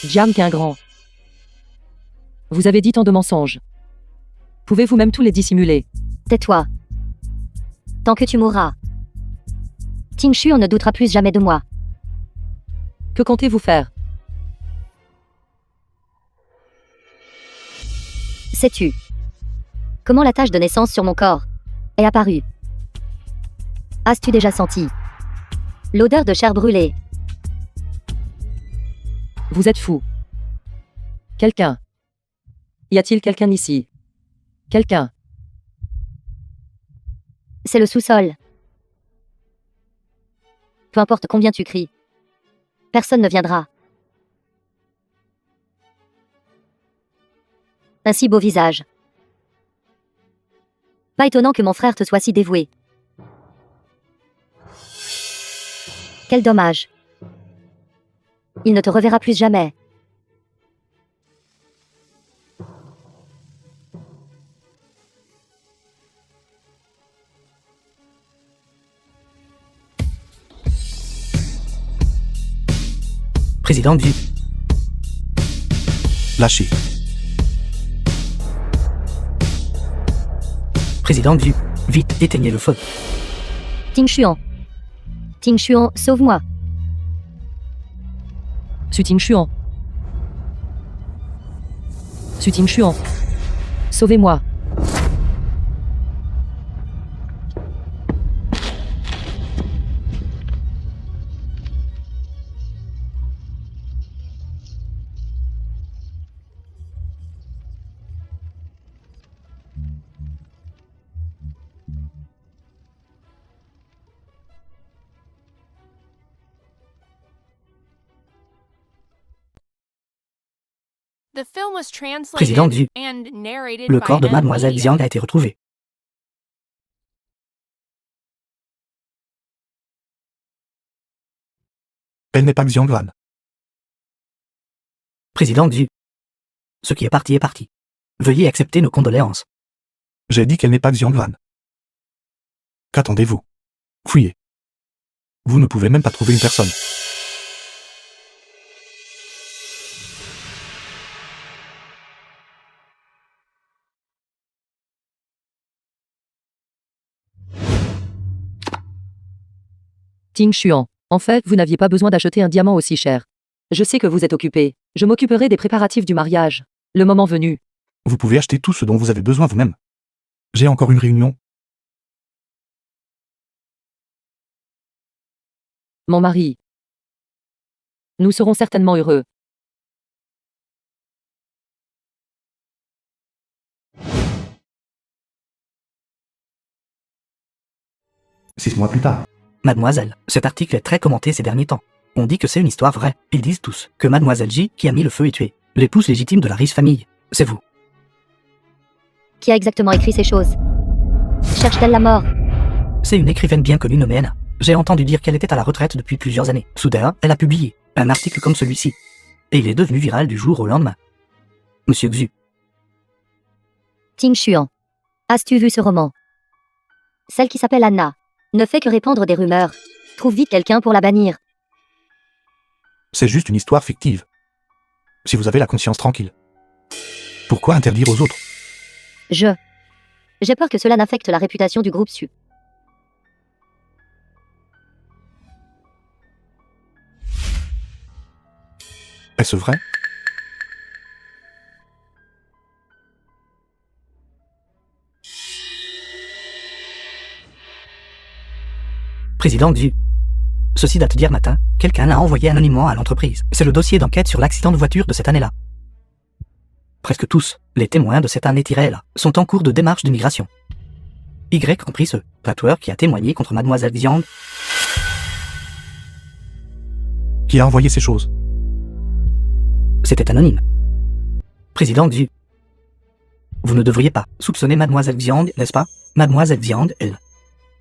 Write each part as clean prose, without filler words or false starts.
Jiang qu'un grand. Vous avez dit tant de mensonges. Pouvez-vous même tous les dissimuler? Tais-toi. Tant que tu mourras. Ting Xuan ne doutera plus jamais de moi. Que comptez-vous faire? Sais-tu comment la tache de naissance sur mon corps est apparue? As-tu déjà senti l'odeur de chair brûlée? Vous êtes fou. Quelqu'un. Y a-t-il quelqu'un ici? Quelqu'un. C'est le sous-sol. Peu importe combien tu cries. Personne ne viendra. Un si beau visage. Pas étonnant que mon frère te soit si dévoué. Quel dommage. Il ne te reverra plus jamais. Président du... Lâchez. Président du... Vite, éteignez le feu. Ting Xuan. Ting Xuan, sauve-moi. Su Ting Xuan. Su Ting Xuan. Sauvez-moi. Président du... Le corps de Mademoiselle Jiang a été retrouvé. Elle n'est pas Xiangran. Président du... Ce qui est parti est parti. Veuillez accepter nos condoléances. J'ai dit qu'elle n'est pas Xiangran. Qu'attendez-vous? Fuyez. Vous ne pouvez même pas trouver une personne. Ting Xuan. En fait, vous n'aviez pas besoin d'acheter un diamant aussi cher. Je sais que vous êtes occupé. Je m'occuperai des préparatifs du mariage. Le moment venu. Vous pouvez acheter tout ce dont vous avez besoin vous-même. J'ai encore une réunion. Mon mari. Nous serons certainement heureux. Six mois plus tard. Mademoiselle, cet article est très commenté ces derniers temps. On dit que c'est une histoire vraie. Ils disent tous que Mademoiselle J, qui a mis le feu et tué l'épouse légitime de la riche famille, c'est vous. Qui a exactement écrit ces choses? Cherche-t-elle la mort? C'est une écrivaine bien connue nommée Anna. J'ai entendu dire qu'elle était à la retraite depuis plusieurs années. Soudain, elle a publié un article comme celui-ci. Et il est devenu viral du jour au lendemain. Monsieur Xu. Ting Xuan. As-tu vu ce roman? Celle qui s'appelle Anna ne fait que répandre des rumeurs. Trouve vite quelqu'un pour la bannir. C'est juste une histoire fictive. Si vous avez la conscience tranquille. Pourquoi interdire aux autres? J'ai peur que cela n'affecte la réputation du groupe Su. Est-ce vrai? Président du... Ceci date d'hier matin, quelqu'un l'a envoyé anonymement à l'entreprise. C'est le dossier d'enquête sur l'accident de voiture de cette année-là. Presque tous, les témoins de cette année-là, sont en cours de démarche de migration. Y compris ce tatoueur qui a témoigné contre Mademoiselle Jiang. Qui a envoyé ces choses? C'était anonyme. Président du... Vous ne devriez pas soupçonner Mademoiselle Jiang, n'est-ce pas? Mademoiselle Jiang, elle,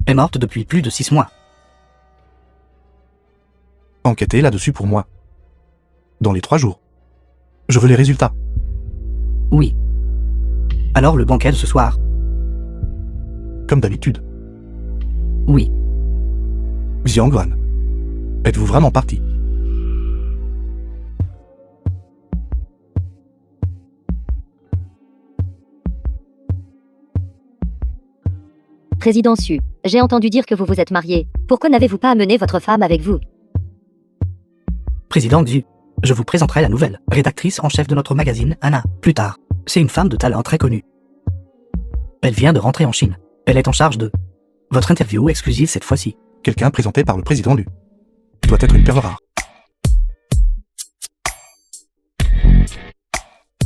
est morte depuis plus de 6 mois. Enquêtez là-dessus pour moi. Dans les 3 jours. Je veux les résultats. Oui. Alors le banquet de ce soir? Comme d'habitude. Oui. Xiangran. Êtes-vous vraiment parti? Président Su, j'ai entendu dire que vous vous êtes marié. Pourquoi n'avez-vous pas amené votre femme avec vous? Président Du, je vous présenterai la nouvelle rédactrice en chef de notre magazine, Anna, plus tard. C'est une femme de talent très connue. Elle vient de rentrer en Chine. Elle est en charge de votre interview exclusive cette fois-ci. Quelqu'un présenté par le président du doit être une perle rare.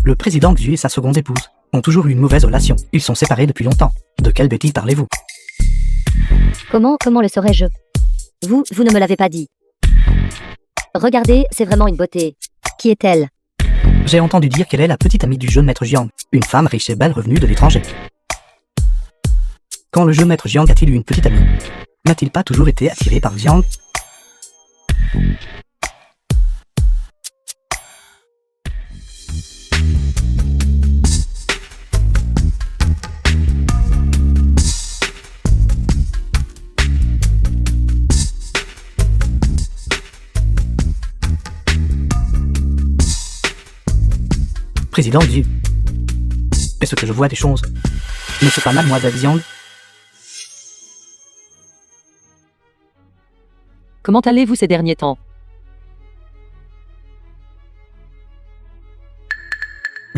Le président Xu et sa seconde épouse ont toujours eu une mauvaise relation. Ils sont séparés depuis longtemps. De quelle bêtise parlez-vous? Comment le saurais-je? Vous ne me l'avez pas dit. Regardez, c'est vraiment une beauté. Qui est-elle? J'ai entendu dire qu'elle est la petite amie du jeune maître Jiang, une femme riche et belle revenue de l'étranger. Quand le jeune maître Jiang a-t-il eu une petite amie? N'a-t-il pas toujours été attiré par Jiang? Président Du, est-ce que je vois des choses? N'est-ce pas mademoiselle Jiang? Comment allez-vous ces derniers temps?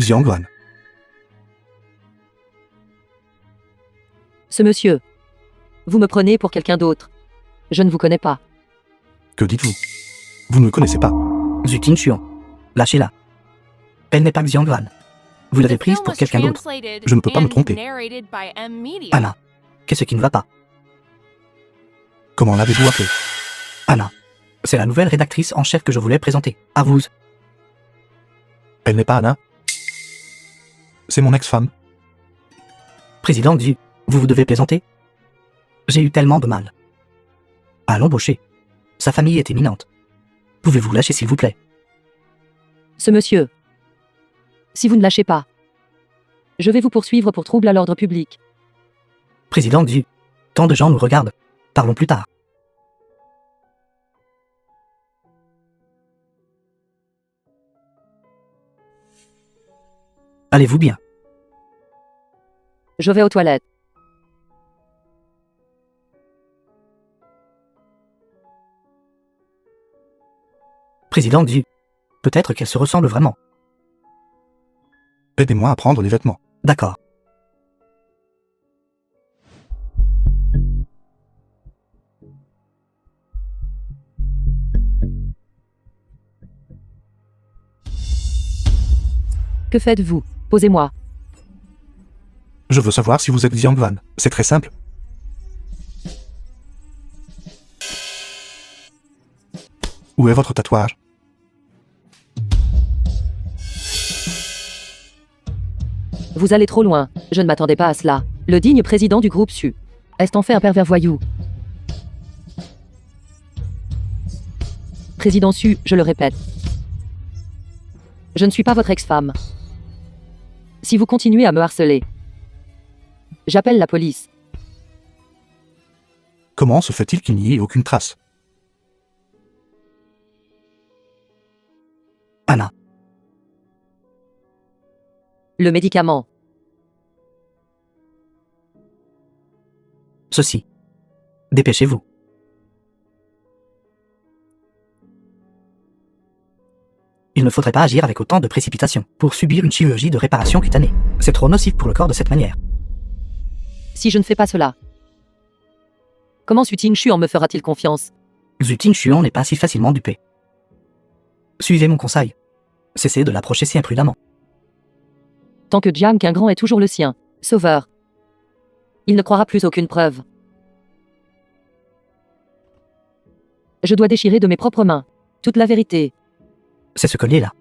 Xiang Guan. Ce monsieur. Vous me prenez pour quelqu'un d'autre. Je ne vous connais pas. Que dites-vous? Vous ne me connaissez pas. Xu Tingshuan, lâchez-la. Elle n'est pas Xiang Guan. Vous l'avez prise pour quelqu'un d'autre. Je ne peux pas me tromper. Anna, qu'est-ce qui ne va pas? Comment l'avez-vous appelée? Anna, c'est la nouvelle rédactrice en chef que je voulais présenter. À vous. Elle n'est pas Anna. C'est mon ex-femme. Président Du, vous devez plaisanter? J'ai eu tellement de mal à l'embaucher. Sa famille est éminente. Pouvez-vous lâcher s'il vous plaît? Ce monsieur. Si vous ne lâchez pas, je vais vous poursuivre pour trouble à l'ordre public. Président Du, tant de gens nous regardent. Parlons plus tard. Allez-vous bien? Je vais aux toilettes. Président Du, peut-être qu'elle se ressemble vraiment. Aidez-moi à prendre les vêtements. D'accord. Que faites-vous? Posez-moi. Je veux savoir si vous êtes Xiang Guan. C'est très simple. Où est votre tatouage? Vous allez trop loin. Je ne m'attendais pas à cela. Le digne président du groupe Su. Est-ce en fait un pervers voyou? Président Su, je le répète. Je ne suis pas votre ex-femme. Si vous continuez à me harceler, j'appelle la police. Comment se fait-il qu'il n'y ait aucune trace? Anna, Le médicament. ceci. Dépêchez-vous. Il ne faudrait pas agir avec autant de précipitation pour subir une chirurgie de réparation cutanée. C'est trop nocif pour le corps de cette manière. Si je ne fais pas cela, comment Su Tingshuan me fera-t-il confiance? Xu Tingshuan n'est pas si facilement dupé. Suivez mon conseil. Cessez de l'approcher si imprudemment. Tant que Jiang Qingrand est toujours le sien, sauveur, il ne croira plus aucune preuve. Je dois déchirer de mes propres mains toute la vérité. C'est ce collier-là.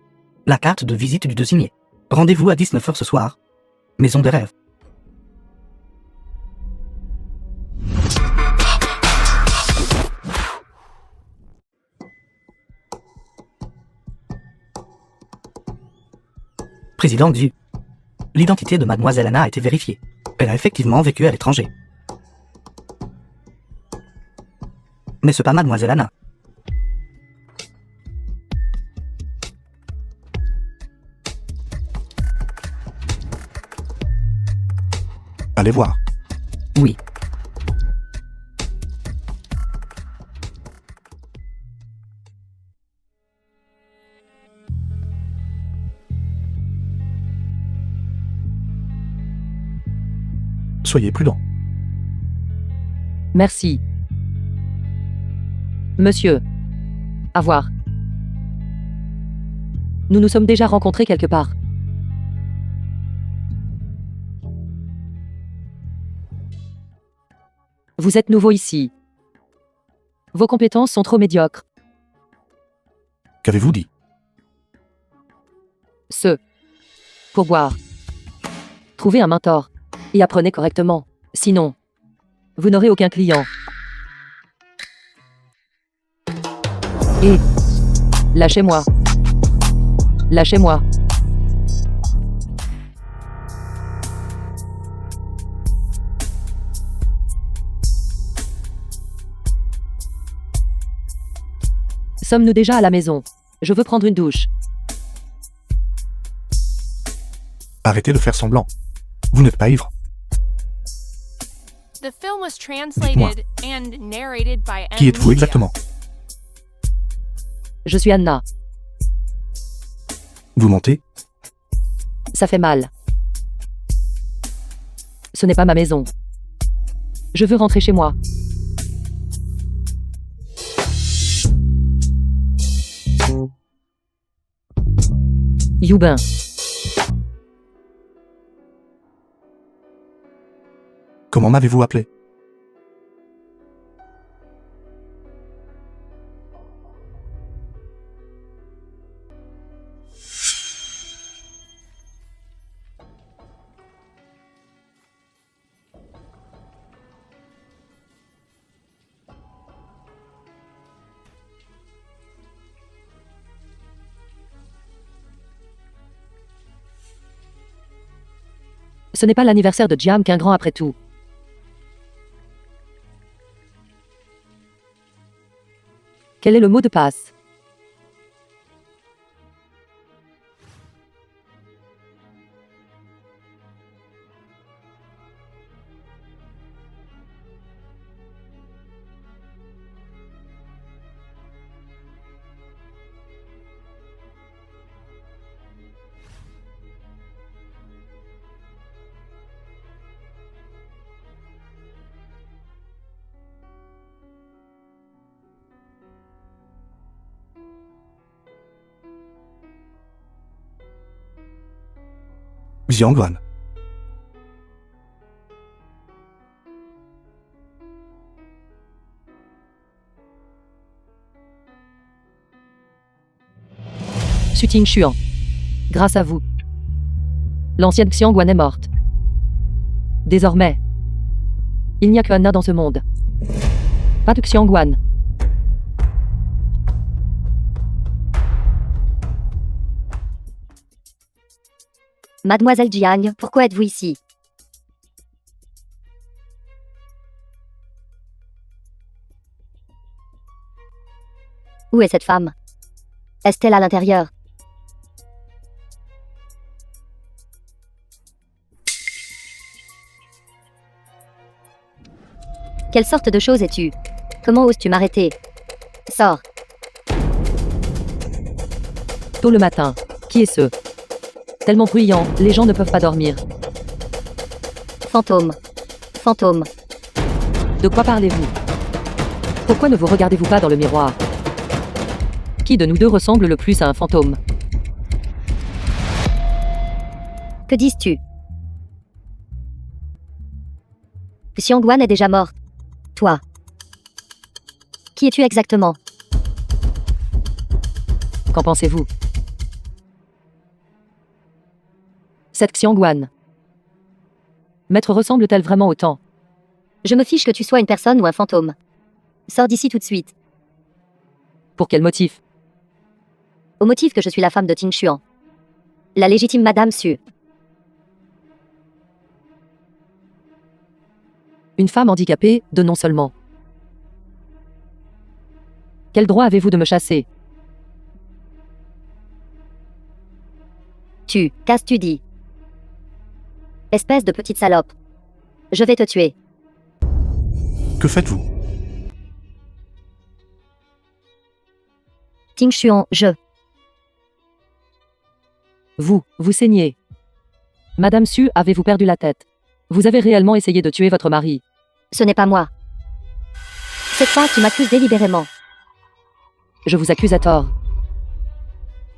La carte de visite du désigné. Rendez-vous à 19h ce soir. Maison des rêves. Président Du, l'identité de mademoiselle Anna a été vérifiée. Elle a effectivement vécu à l'étranger. Mais ce n'est pas mademoiselle Anna. Allez voir. Oui. Soyez prudent. Merci. Monsieur. Au revoir. Nous nous sommes déjà rencontrés quelque part. Vous êtes nouveau ici. Vos compétences sont trop médiocres. Qu'avez-vous dit? Pourboire. Trouvez un mentor. Et apprenez correctement. Sinon, vous n'aurez aucun client. Et lâchez-moi. Lâchez-moi. Sommes-nous déjà à la maison? Je veux prendre une douche. Arrêtez de faire semblant. Vous n'êtes pas ivre. The film was translated and narrated by Qui êtes-vous exactement? Je suis Anna. Vous mentez? Ça fait mal. Ce n'est pas ma maison. Je veux rentrer chez moi. Youbin. Comment m'avez-vous appelé? Ce n'est pas l'anniversaire de Jiam qu'un grand après tout. Quel est le mot de passe? Xiangguan. Suting Xuan. Grâce à vous. L'ancienne Xiangguan est morte. Désormais, il n'y a que Anna dans ce monde. Pas de Xiangguan. Mademoiselle Jiang, pourquoi êtes-vous ici? Où est cette femme? Est-elle à l'intérieur? Quelle sorte de chose es-tu? Comment oses-tu m'arrêter? Sors. Tôt le matin. Qui est ce? Tellement bruyant, les gens ne peuvent pas dormir. Fantôme. Fantôme. De quoi parlez-vous? Pourquoi ne vous regardez-vous pas dans le miroir? Qui de nous deux ressemble le plus à un fantôme? Que dises-tu? Xiangguan est déjà morte. Toi. Qui es-tu exactement? Qu'en pensez-vous? Cette Xiangguan. Maître ressemble-t-elle vraiment autant? Je me fiche que tu sois une personne ou un fantôme. Sors d'ici tout de suite. Pour quel motif? Au motif que je suis la femme de Ting Xuan. La légitime Madame Su. Une femme handicapée, de non seulement. Quel droit avez-vous de me chasser? Qu'as-tu dit? Espèce de petite salope. Je vais te tuer. Que faites-vous? Ting Xuan, Vous saignez. Madame Su, avez-vous perdu la tête? Vous avez réellement essayé de tuer votre mari. Ce n'est pas moi. Cette fois, tu m'accuses délibérément. Je vous accuse à tort.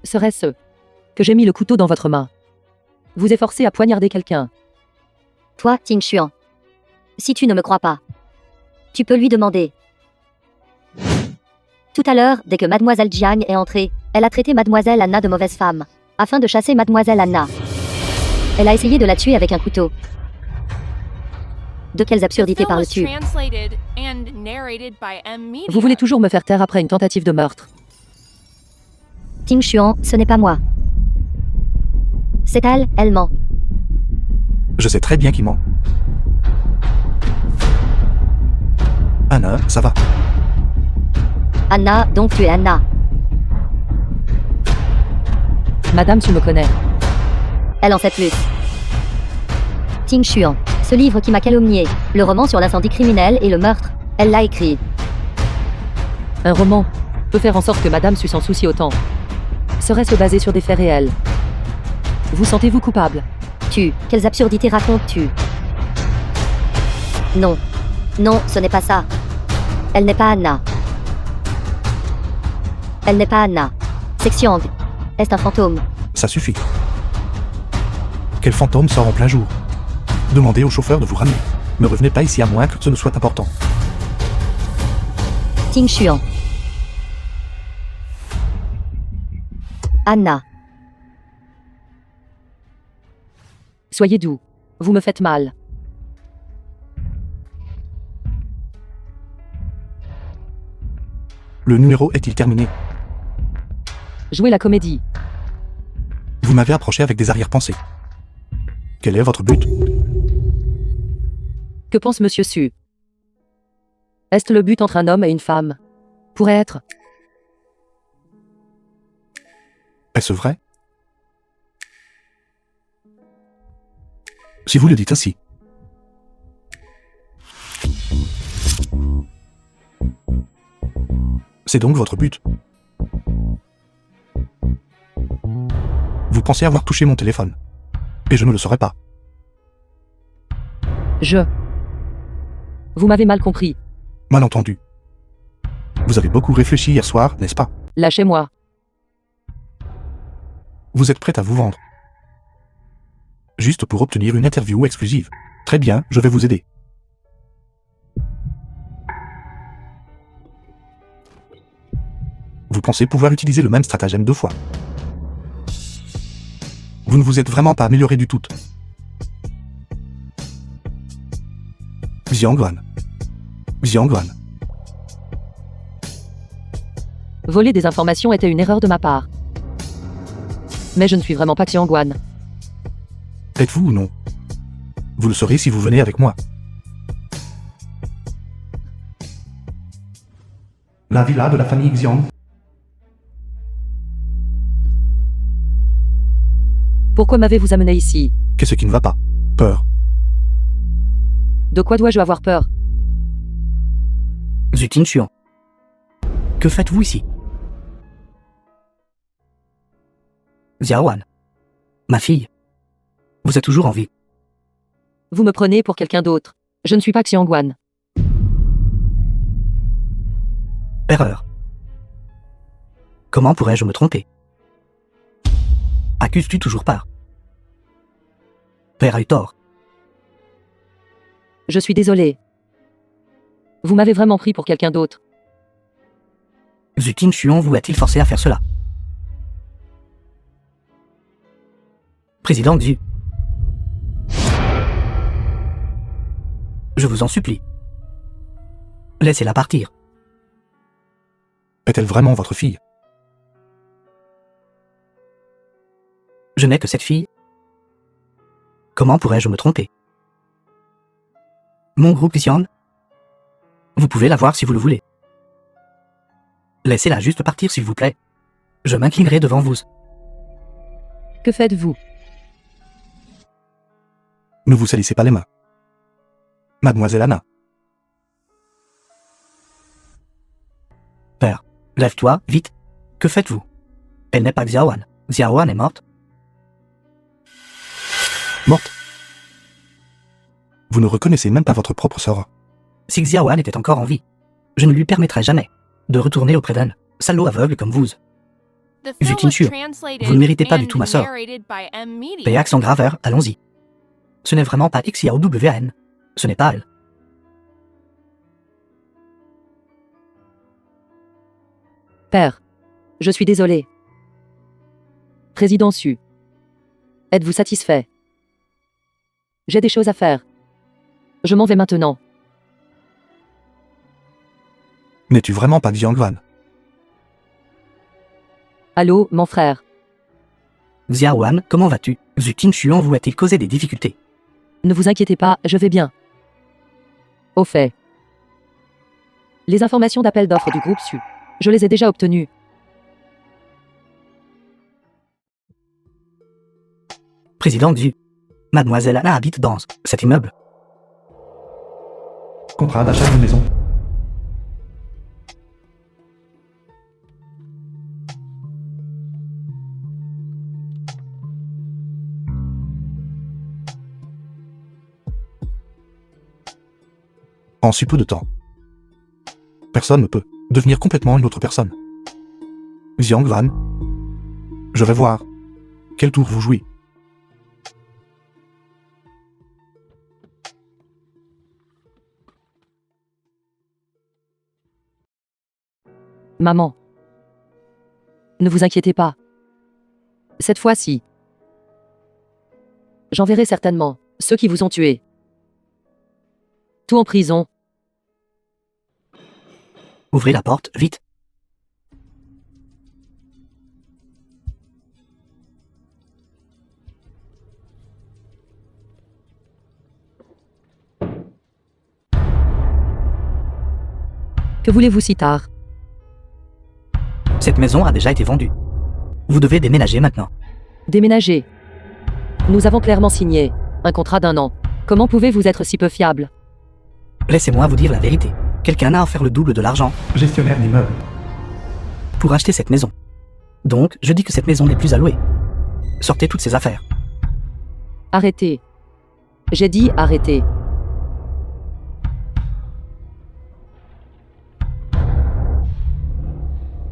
Serait-ce que j'ai mis le couteau dans votre main? Vous êtes forcé à poignarder quelqu'un. Toi, Ting Xuan. Si tu ne me crois pas, tu peux lui demander. Tout à l'heure, dès que Mademoiselle Jiang est entrée, elle a traité Mademoiselle Anna de mauvaise femme, afin de chasser Mademoiselle Anna. Elle a essayé de la tuer avec un couteau. De quelles The absurdités film was parles-tu? translated and narrated by M. Media. Vous voulez toujours me faire taire après une tentative de meurtre. Ting Xuan, ce n'est pas moi. C'est elle ment. Je sais très bien qui ment. Anna, ça va. Anna, donc tu es Anna. Madame, tu me connais. Elle en sait plus. Ting Xuan, ce livre qui m'a calomnié, le roman sur l'incendie criminel et le meurtre, elle l'a écrit. Un roman peut faire en sorte que Madame s'en soucie autant. Serait-ce basé sur des faits réels? Vous sentez-vous coupable? Quelles absurdités racontes-tu? Non. Non, ce n'est pas ça. Elle n'est pas Anna. Elle n'est pas Anna. C'est Xiang. Est-ce un fantôme? Ça suffit. Quel fantôme sort en plein jour? Demandez au chauffeur de vous ramener. Ne revenez pas ici à moins que ce ne soit important. Ting Xuan. Anna. Soyez doux. Vous me faites mal. Le numéro est-il terminé? Jouez la comédie. Vous m'avez approché avec des arrière-pensées. Quel est votre but? Que pense Monsieur Su? Est-ce le but entre un homme et une femme? Pourrait être. Est-ce vrai? Si vous le dites ainsi. C'est donc votre but. Vous pensez avoir touché mon téléphone. Et je ne le saurais pas. Vous m'avez mal compris. Mal entendu. Vous avez beaucoup réfléchi hier soir, n'est-ce pas? Lâchez-moi. Vous êtes prête à vous vendre. Juste pour obtenir une interview exclusive. Très bien, je vais vous aider. Vous pensez pouvoir utiliser le même stratagème 2 fois. Vous ne vous êtes vraiment pas amélioré du tout. Xiangguan. Xiangguan. Voler des informations était une erreur de ma part. Mais je ne suis vraiment pas Xiangguan. Êtes-vous ou non? Vous le saurez si vous venez avec moi. La villa de la famille Xiang. Pourquoi m'avez-vous amené ici? Qu'est-ce qui ne va pas? Peur. De quoi dois-je avoir peur? Zhu Ting Xuan. Que faites-vous ici? Xiaoan. Ma fille. Vous êtes toujours en vie. Vous me prenez pour quelqu'un d'autre. Je ne suis pas Xiangguan. Erreur. Comment pourrais-je me tromper? Accuses-tu toujours pas? Père a eu tort. Je suis désolé. Vous m'avez vraiment pris pour quelqu'un d'autre. Zhu Ting Xuan vous a-t-il forcé à faire cela? Président Xu. Je vous en supplie. Laissez-la partir. Est-elle vraiment votre fille? Je n'ai que cette fille. Comment pourrais-je me tromper? Mon groupe Xian. Vous pouvez la voir si vous le voulez. Laissez-la juste partir s'il vous plaît. Je m'inclinerai devant vous. Que faites-vous? Ne vous salissez pas les mains. Mademoiselle Anna. Père, lève-toi, vite. Que faites-vous? Elle n'est pas Xiaoan. Xiaoan est morte. Morte. Vous ne reconnaissez même pas votre propre sœur. Si Xiaoan était encore en vie, je ne lui permettrai jamais de retourner auprès d'elle, salaud aveugle comme vous. The Zhu film was Tingshu, translated vous ne méritez pas du and tout ma sœur. narrated by M. Media. Paix accent graveur, allons-y. Ce n'est vraiment pas Xiaowan. Ce n'est pas elle. Père. Je suis désolé. Président Su. Êtes-vous satisfait? J'ai des choses à faire. Je m'en vais maintenant. N'es-tu vraiment pas Xiangwan? Allô, mon frère. Xiaowan, comment vas-tu? Zhu Tingshuan vous a-t-il causé des difficultés? Ne vous inquiétez pas, je vais bien. Au fait. Les informations d'appel d'offres du groupe Su. Je les ai déjà obtenues. Président Xu. Mademoiselle Anna habite dans cet immeuble. Contrat d'achat d'une maison. En si peu de temps. Personne ne peut devenir complètement une autre personne. Xiangwan. Je vais voir. Quel tour vous jouez? Maman. Ne vous inquiétez pas. Cette fois-ci. J'enverrai certainement ceux qui vous ont tué. Tout en prison. Ouvrez la porte, vite. Que voulez-vous si tard? Cette maison a déjà été vendue. Vous devez déménager maintenant. Déménager. Nous avons clairement signé un contrat d'1 an. Comment pouvez-vous être si peu fiable? Laissez-moi vous dire la vérité. Quelqu'un a offert le double de l'argent Gestionnaire d'immeuble. pour acheter cette maison. Donc, je dis que cette maison n'est plus à louer. Sortez toutes ces affaires. Arrêtez. J'ai dit arrêtez.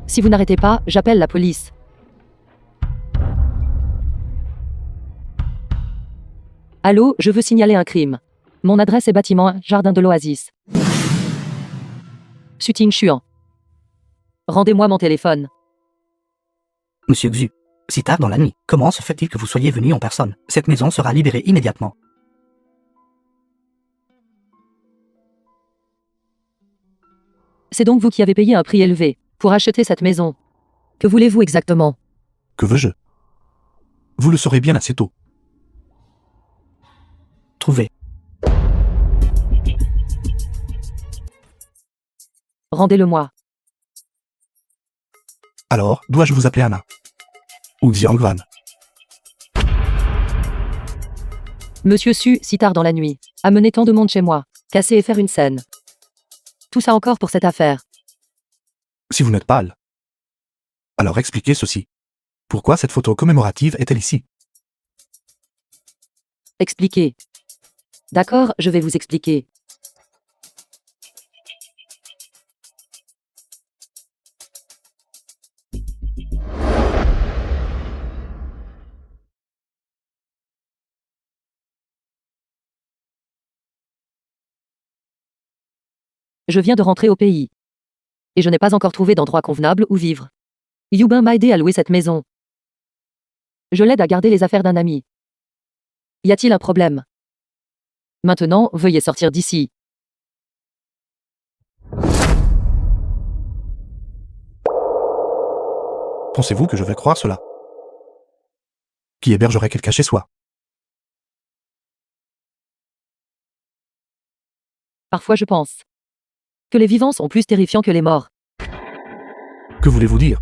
Si vous n'arrêtez pas, j'appelle la police. Allô, je veux signaler un crime. Mon adresse est bâtiment 1, Jardin de l'Oasis. Su Tingshuan. Rendez-moi mon téléphone. Monsieur Xu, si tard dans la nuit, comment se fait-il que vous soyez venu en personne? Cette maison sera libérée immédiatement. C'est donc vous qui avez payé un prix élevé pour acheter cette maison. Que voulez-vous exactement? Que veux-je? Vous le saurez bien assez tôt. Trouvez. Rendez-le-moi. Alors, dois-je vous appeler Anna? Ou Xiangwan? Monsieur Su, si tard dans la nuit, amener tant de monde chez moi, casser et faire une scène. Tout ça encore pour cette affaire. Si vous n'êtes pâle. Alors expliquez ceci. Pourquoi cette photo commémorative est-elle ici? Expliquez. D'accord, je vais vous expliquer. Je viens de rentrer au pays. Et je n'ai pas encore trouvé d'endroit convenable où vivre. Yubin m'a aidé à louer cette maison. Je l'aide à garder les affaires d'un ami. Y a-t-il un problème? Maintenant, veuillez sortir d'ici. Pensez-vous que je vais croire cela? Qui hébergerait quelqu'un chez soi? Parfois je pense que les vivants sont plus terrifiants que les morts. Que voulez-vous dire?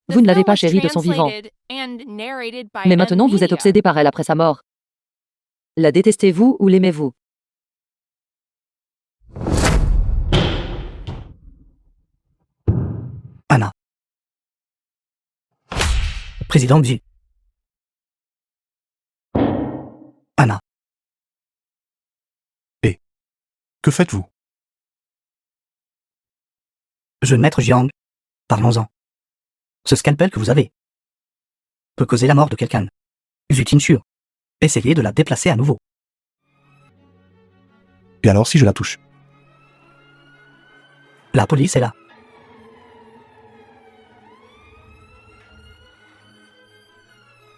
Vous ne l'avez pas chérie de son vivant. Mais maintenant vous êtes obsédé par elle après sa mort. La détestez-vous ou l'aimez-vous? Anna. Président Xu. Que faites-vous? Jeune maître Jiang, parlons-en. Ce scalpel que vous avez peut causer la mort de quelqu'un. Zhu Tingshu, essayez de la déplacer à nouveau. Et alors si je la touche? La police est là.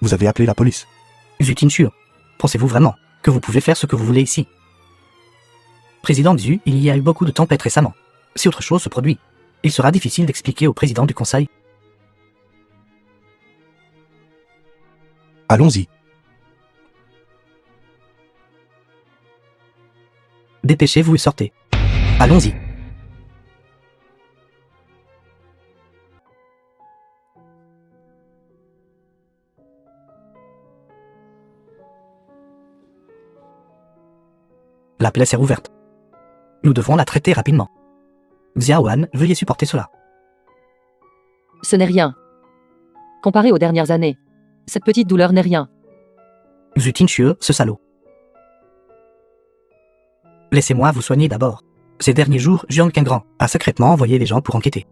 Vous avez appelé la police. Zhu Tingshu, pensez-vous vraiment que vous pouvez faire ce que vous voulez ici? Président Xu, il y a eu beaucoup de tempêtes récemment. Si autre chose se produit, il sera difficile d'expliquer au président du conseil. Allons-y. Dépêchez-vous et sortez. Allons-y. La place est rouverte. Nous devons la traiter rapidement. Xiaohan, veuillez supporter cela. Ce n'est rien. Comparé aux dernières années, cette petite douleur n'est rien. Zhu Tingshu, ce salaud. Laissez-moi vous soigner d'abord. Ces derniers jours, Jiang Qingrand a secrètement envoyé des gens pour enquêter.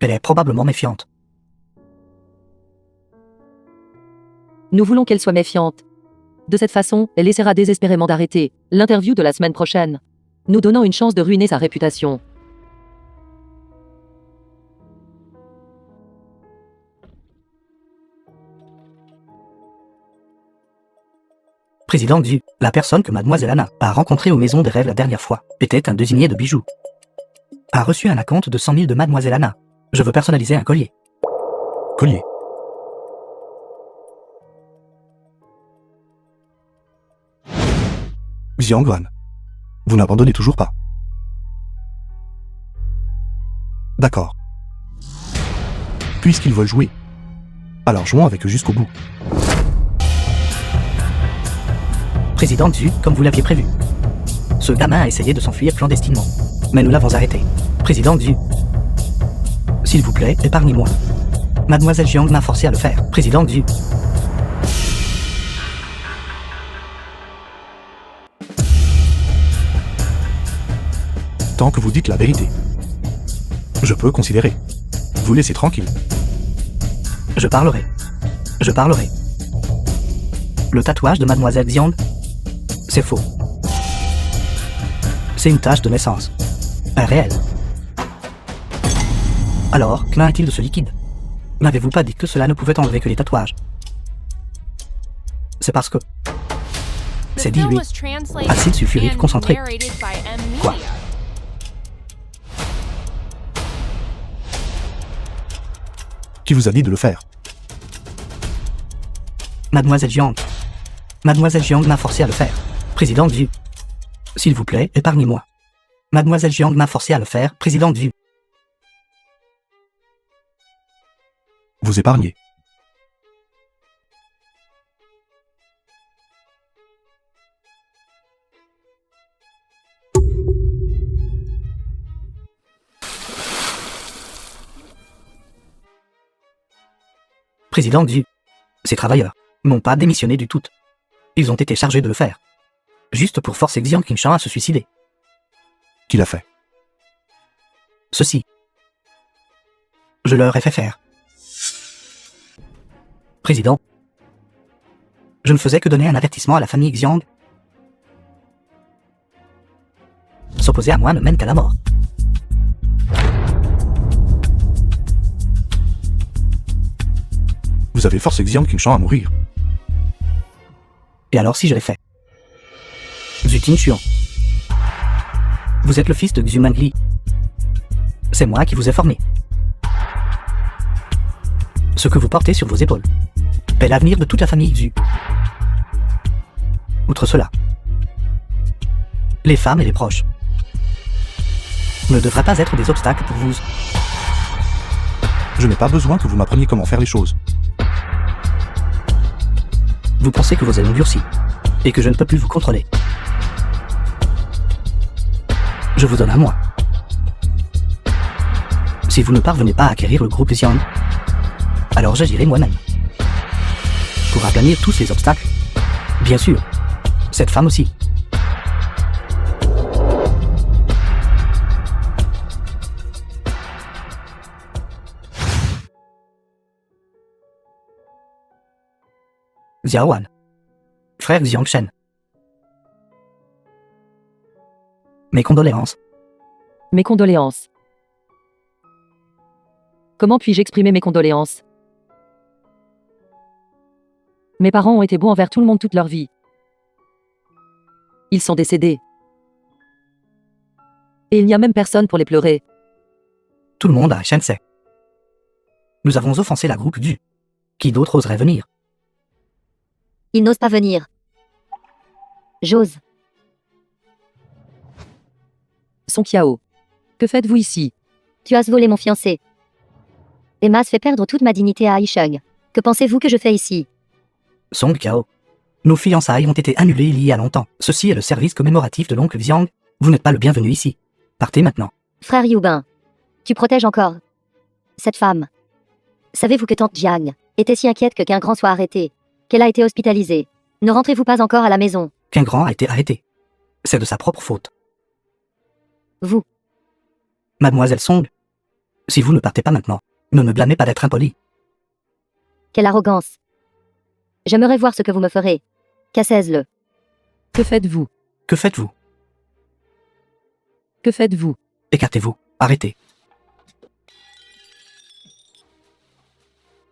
Elle est probablement méfiante. Nous voulons qu'elle soit méfiante. De cette façon, elle essaiera désespérément d'arrêter l'interview de la semaine prochaine, nous donnant une chance de ruiner sa réputation. Président Xu, la personne que mademoiselle Anna a rencontrée aux Maisons des Rêves la dernière fois était un désigné de bijoux. A reçu un acompte de 100 000 de mademoiselle Anna. Je veux personnaliser un collier. Collier. Xiangwan, vous n'abandonnez toujours pas. D'accord. Puisqu'ils veulent jouer, alors jouons avec eux jusqu'au bout. Président Xu, comme vous l'aviez prévu. Ce gamin a essayé de s'enfuir clandestinement, mais nous l'avons arrêté. Président Xu, s'il vous plaît, épargnez-moi. Mademoiselle Jiang m'a forcé à le faire. Président Xu. Tant que vous dites la vérité, je peux considérer. Vous laissez tranquille. Je parlerai. Je parlerai. Le tatouage de mademoiselle Xiang, c'est faux. C'est une tache de naissance. Un réel. Alors, qu'en est-il de ce liquide? N'avez-vous pas dit que cela ne pouvait enlever que les tatouages? C'est parce que c'est dilué. Acide sulfurique concentré. Quoi? Qui vous a dit de le faire? Mademoiselle Jiang. Mademoiselle Jiang m'a forcé à le faire. Président Xu. S'il vous plaît, épargnez-moi. Mademoiselle Jiang m'a forcé à le faire. Président Xu. Vous épargnez. Président Xu. Ces travailleurs n'ont pas démissionné du tout. Ils ont été chargés de le faire. Juste pour forcer Xiang Qingshan à se suicider. Qui l'a fait? Ceci. Je leur ai fait faire. Président. Je ne faisais que donner un avertissement à la famille Xiang. S'opposer à moi ne mène qu'à la mort. Vous avez forcé Xiang Qingshan à mourir. Et alors si je l'ai fait? Zhu Tingshu. Vous êtes le fils de Xu Mengli. C'est moi qui vous ai formé. Ce que vous portez sur vos épaules est l'avenir de toute la famille Xu. Outre cela, les femmes et les proches ne devraient pas être des obstacles pour vous. Je n'ai pas besoin que vous m'appreniez comment faire les choses. Vous pensez que vos ailes ont durci et que je ne peux plus vous contrôler. Je vous donne un mois. Si vous ne parvenez pas à acquérir le groupe Xiang, alors j'agirai moi-même. Pour aplanir tous ces obstacles. Bien sûr, cette femme aussi. Xiaowan. Frère Xiang Shen. Mes condoléances. Mes condoléances. Comment puis-je exprimer mes condoléances? Mes parents ont été bons envers tout le monde toute leur vie. Ils sont décédés. Et il n'y a même personne pour les pleurer. Tout le monde à Shensei. Nous avons offensé la groupe du. Qui d'autre oserait venir? Il n'ose pas venir. J'ose. Song Qiao. Que faites-vous ici? Tu as volé mon fiancé. Emma se fait perdre toute ma dignité à Aisheng. Que pensez-vous que je fais ici? Song Qiao. Nos fiançailles ont été annulées il y a longtemps. Ceci est le service commémoratif de l'oncle Xiang. Vous n'êtes pas le bienvenu ici. Partez maintenant. Frère Yubin. Tu protèges encore cette femme. Savez-vous que tante Jiang était si inquiète qu'un grand soit arrêté, qu'elle a été hospitalisée? Ne rentrez-vous pas encore à la maison? Qu'un grand a été arrêté. C'est de sa propre faute. Vous. Mademoiselle Song. Si vous ne partez pas maintenant, ne me blâmez pas d'être impoli. Quelle arrogance. J'aimerais voir ce que vous me ferez. Cassez-le. Que faites-vous? Que faites-vous? Que faites-vous? Écartez-vous. Arrêtez.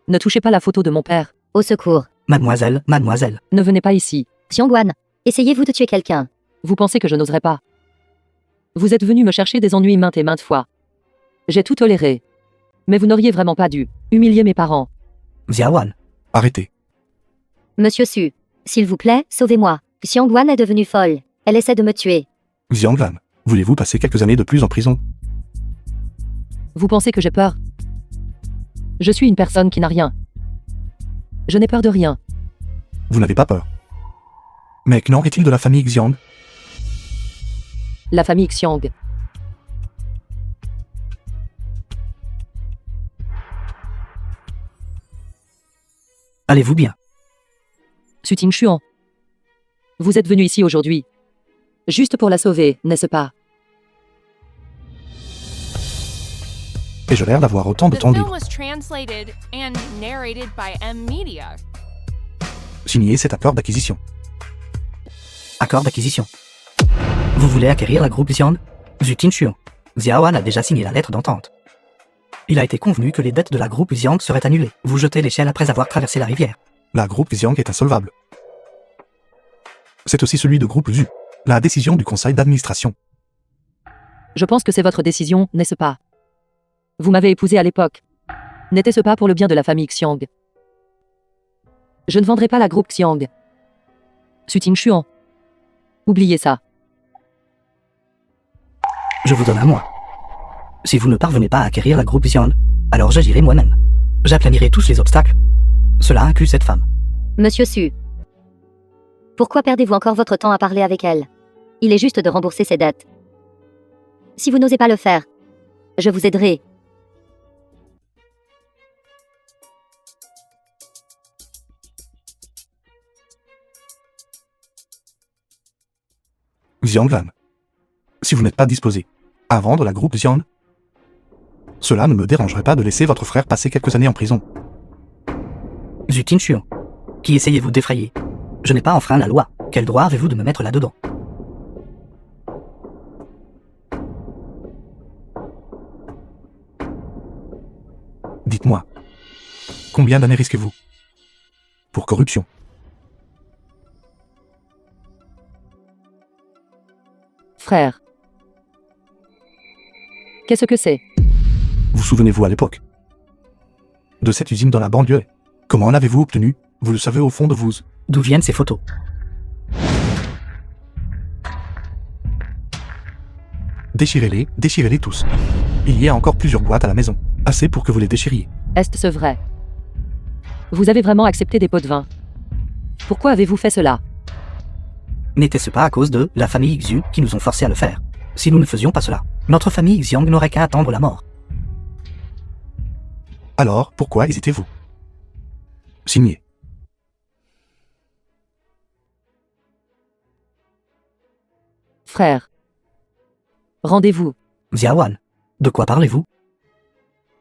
Ne touchez pas la photo de mon père. Au secours. Mademoiselle, mademoiselle. Ne venez pas ici. Xiangguan, essayez-vous de tuer quelqu'un? Vous pensez que je n'oserais pas? Vous êtes venu me chercher des ennuis maintes et maintes fois. J'ai tout toléré. Mais vous n'auriez vraiment pas dû humilier mes parents. Xiaowan. Arrêtez. Monsieur Su, s'il vous plaît, sauvez-moi. Xiangguan est devenue folle. Elle essaie de me tuer. Xianglan, voulez-vous passer quelques années de plus en prison? Vous pensez que j'ai peur? Je suis une personne qui n'a rien. Je n'ai peur de rien. Vous n'avez pas peur. Mais qu'en est-il de la famille Xiang? La famille Xiang. Allez-vous bien? Su Tingshuan. Vous êtes venu ici aujourd'hui. Juste pour la sauver, n'est-ce pas? Et j'ai l'air d'avoir autant de The temps film libre. was translated and narrated by M Media. Signez cet accord d'acquisition. Accord d'acquisition. Vous voulez acquérir la groupe Xian? Zhu Tingshuan. Xiaowan a déjà signé la lettre d'entente. Il a été convenu que les dettes de la groupe Xiang seraient annulées. Vous jetez l'échelle après avoir traversé la rivière. La groupe Xiang est insolvable. C'est aussi celui de groupe Zhu. La décision du conseil d'administration. Je pense que c'est votre décision, n'est-ce pas? Vous m'avez épousé à l'époque. N'était-ce pas pour le bien de la famille Xiang? Je ne vendrai pas la groupe Xiang. Su Tingshuan. Oubliez ça. Je vous donne un mois. Si vous ne parvenez pas à acquérir la groupe Xian, alors j'agirai moi-même. J'aplanirai tous les obstacles. Cela inclut cette femme. Monsieur Su. Pourquoi perdez-vous encore votre temps à parler avec elle? Il est juste de rembourser ses dettes. Si vous n'osez pas le faire, je vous aiderai. Xianglan. Si vous n'êtes pas disposé à vendre la groupe Xian, cela ne me dérangerait pas de laisser votre frère passer quelques années en prison. Zhu Tingshuan. Qui essayez-vous d'effrayer? Je n'ai pas enfreint la loi. Quel droit avez-vous de me mettre là-dedans? Dites-moi, combien d'années risquez-vous pour corruption? Frère. Qu'est-ce que c'est? Vous souvenez-vous à l'époque de cette usine dans la banlieue? Comment l'avez-vous obtenue? Vous le savez au fond de vous. D'où viennent ces photos? Déchirez-les tous. Il y a encore plusieurs boîtes à la maison. Assez pour que vous les déchiriez. Est-ce vrai? Vous avez vraiment accepté des pots de vin? Pourquoi avez-vous fait cela? N'était-ce pas à cause de la famille Xu qui nous ont forcés à le faire? Si nous ne faisions pas cela, notre famille Xiang n'aurait qu'à attendre la mort. Alors, pourquoi hésitez-vous? Signez. Frère. Rendez-vous. Xiaowan. De quoi parlez-vous?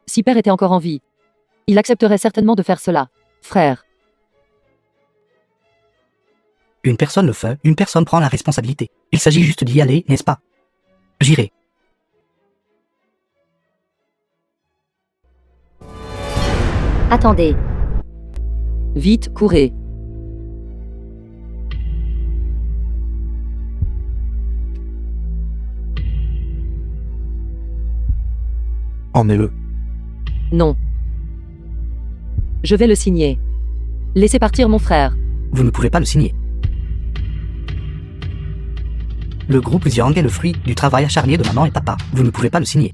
Si père était encore en vie, il accepterait certainement de faire cela. Frère. Une personne le fait, une personne prend la responsabilité. Il s'agit juste d'y aller, n'est-ce pas? J'irai. Attendez. Vite, courez. Emmenez-le. Non. Je vais le signer. Laissez partir mon frère. Vous ne pouvez pas le signer. Le groupe Xiang est le fruit du travail acharné de maman et papa. Vous ne pouvez pas le signer.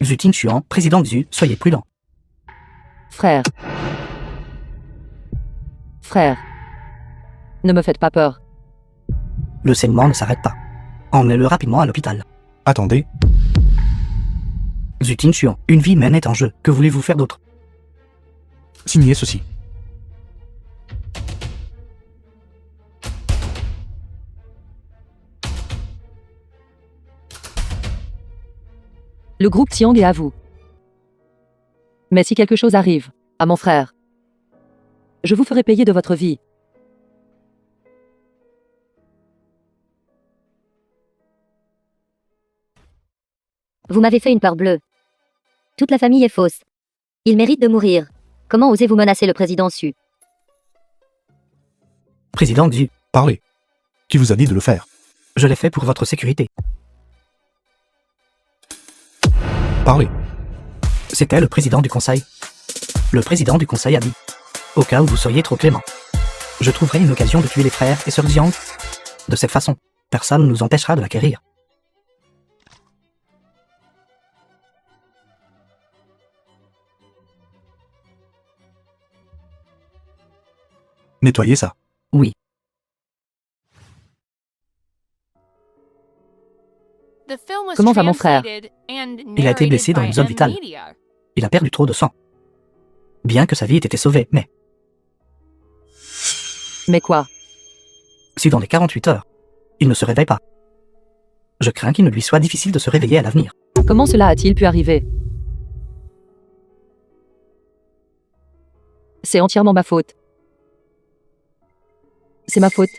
Xu Tingshuan, président Xu, soyez prudent. Frère. Frère. Ne me faites pas peur. Le saignement ne s'arrête pas. Emmenez-le rapidement à l'hôpital. Attendez. Xu Tingshuan, une vie humaine est en jeu. Que voulez-vous faire d'autre? Signez ceci. Le groupe Xiang est à vous. Mais si quelque chose arrive à mon frère, je vous ferai payer de votre vie. Vous m'avez fait une peur bleue. Toute la famille est fausse. Il mérite de mourir. Comment osez-vous menacer le président Xu? Président Xu, Parlez. Qui vous a dit de le faire? je l'ai fait pour votre sécurité. Parlez. C'était le président du conseil. Le président du conseil a dit, au cas où vous seriez trop clément, je trouverai une occasion de tuer les frères et sœurs Xiang. De cette façon, personne ne nous empêchera de l'acquérir. Nettoyez ça. Oui, The film was Comment va mon frère? translated and Il a été blessé narrated dans by une zone vitale. M-Media. il a perdu trop de sang. Bien que sa vie ait été sauvée, mais Mais quoi? si dans les 48 heures, il ne se réveille pas, je crains qu'il ne lui soit difficile de se réveiller à l'avenir. Comment cela a-t-il pu arriver? C'est entièrement ma faute. C'est ma faute.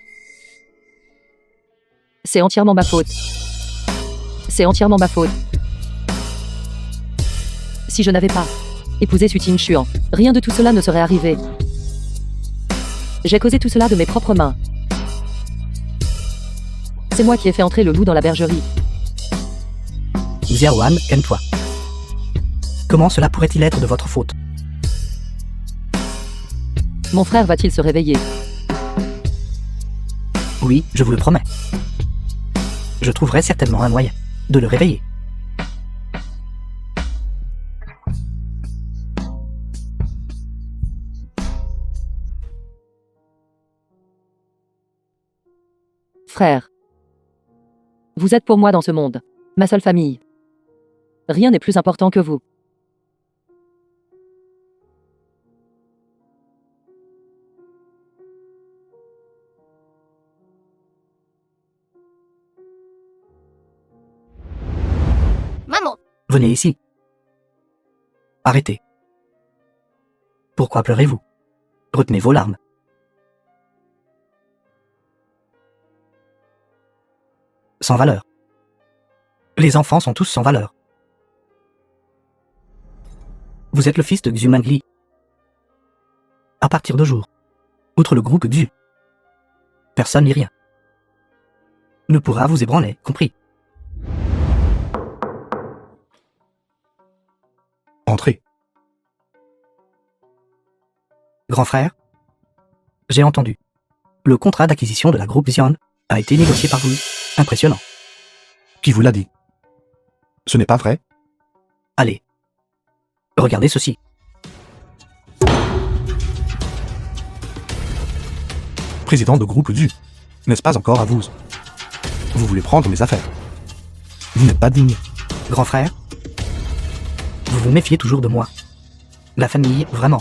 C'est entièrement ma faute. C'est entièrement ma faute. Si je n'avais pas épousé Xu Tingshuan, rien de tout cela ne serait arrivé. J'ai causé tout cela de mes propres mains. C'est moi qui ai fait entrer le loup dans la bergerie. Xiaoan, calme-toi. Comment cela pourrait-il être de votre faute? Mon frère va-t-il se réveiller? Oui, je vous le promets. Je trouverai certainement un moyen de le réveiller. Frère. Vous êtes pour moi dans ce monde. Ma seule famille. Rien n'est plus important que vous. Maman! Venez ici. Arrêtez. Pourquoi pleurez-vous? Retenez vos larmes. Sans valeur. Les enfants sont tous sans valeur. Vous êtes le fils de Xu Mengli. À partir de jour, outre le groupe Xu, personne ni rien ne pourra vous ébranler, compris? Entrez. Grand frère, j'ai entendu. Le contrat d'acquisition de la groupe Xian a été négocié par vous. Impressionnant. Qui vous l'a dit? Ce n'est pas vrai? Allez. Regardez ceci. Président de groupe du. N'est-ce pas encore à vous? Vous voulez prendre mes affaires. Vous n'êtes pas digne. Grand frère, vous vous méfiez toujours de moi. La famille, vraiment.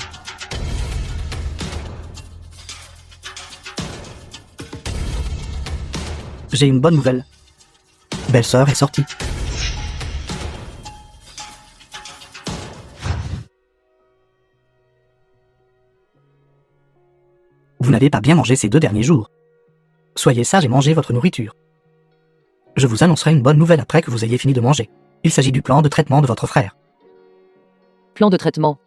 J'ai une bonne nouvelle. Belle-sœur est sortie. Vous n'avez pas bien mangé ces 2 derniers jours. Soyez sage et mangez votre nourriture. Je vous annoncerai une bonne nouvelle après que vous ayez fini de manger. Il s'agit du plan de traitement de votre frère. Plan de traitement.